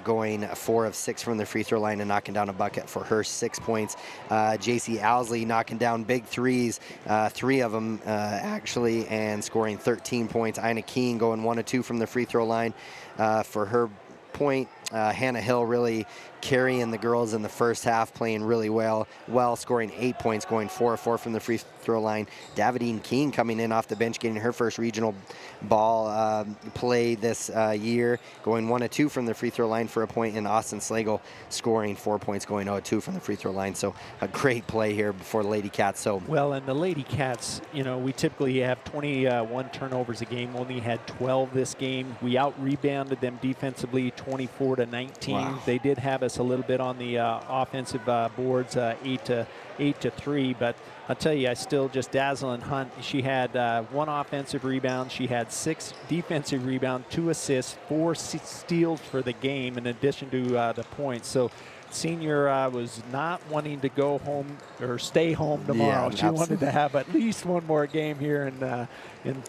going 4 of 6 from the free throw line and knocking down a bucket for her 6 points. JC Owsley knocking down big threes, 3 of them actually, and scoring 13 points. Ina Keene going 1 of 2 from the free throw line for her point. Hannah Hill really carrying the girls in the first half, playing really well, scoring 8 points, going 4 of 4 from the free throw line. Davidine Keene coming in off the bench, getting her first regional ball play this year, going 1 of 2 from the free throw line for a point, and Austin Slagle scoring 4 points, going 0 of 2 from the free throw line. So a great play here for the Lady Cats. So well, and the Lady Cats, you know, we typically have 21 turnovers a game. Only had 12 this game. We out-rebounded them defensively, 24-19. Wow. They did have us a little bit on the offensive boards, 8-3, but I'll tell you, I still just Dazzlin Hunt. She had 1 offensive rebound. She had 6 defensive rebounds, 2 assists, 4 steals for the game, in addition to the points. So senior was not wanting to go home or stay home tomorrow. Yeah, she wanted to have at least one more game here in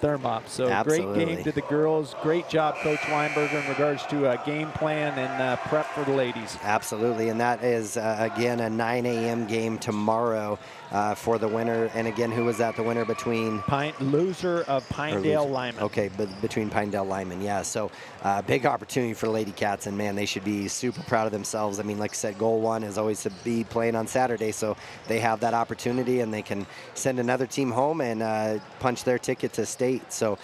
Thermop. So absolutely. Great game to the girls. Great job, Coach Weinberger, in regards to a game plan and prep for the ladies. Absolutely, and that is, again, a 9 a.m. game tomorrow for the winner. And again, who was that? The winner between? Loser of Pinedale Lyman. Okay, but between Pinedale Lyman, yeah. So big opportunity for Lady Cats, and man, they should be super proud of themselves. I mean, like I said, goal 1 is always to be playing on Saturday, so they have that opportunity, and they can send another team home and punch their ticket to state. So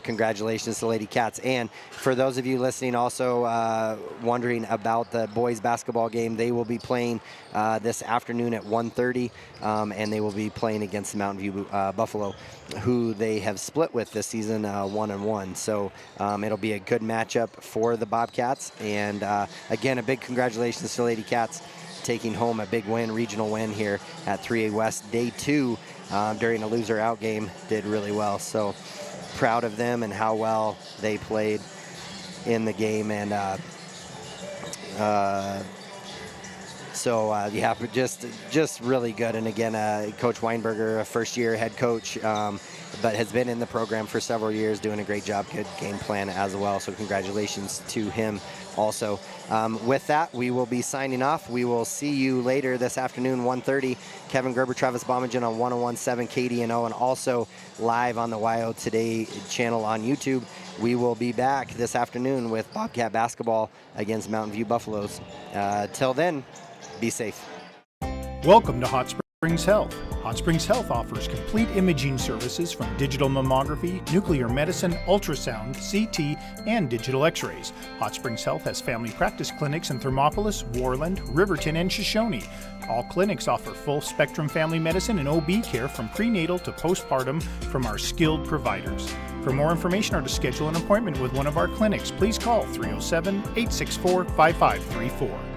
congratulations to Lady Cats. And for those of you listening, also wondering about the boys basketball game, they will be playing this afternoon at 1:30, and they will be playing against the Mountain View Buffalo, who they have split with this season 1-1. So it'll be a good matchup for the Bobcats. And again, a big congratulations to Lady Cats taking home a big win, regional win here at 3A West. Day 2 during a loser out game, did really well. So proud of them and how well they played in the game. And yeah, just really good. And again, Coach Weinberger, a first-year head coach, but has been in the program for several years, doing a great job, good game plan as well. So congratulations to him also. With that, we will be signing off. We will see you later this afternoon, 1:30. Kevin Gerber, Travis Bomengen on 101.7 KDNO, and also live on the WyoToday channel on YouTube. We will be back this afternoon with Bobcat basketball against Mountain View Buffaloes. Till then, be safe. Welcome to Hot Springs Health. Hot Springs Health offers complete imaging services from digital mammography, nuclear medicine, ultrasound, CT, and digital x-rays. Hot Springs Health has family practice clinics in Thermopolis, Warland, Riverton, and Shoshone. All clinics offer full-spectrum family medicine and OB care from prenatal to postpartum from our skilled providers. For more information or to schedule an appointment with one of our clinics, please call 307-864-5534.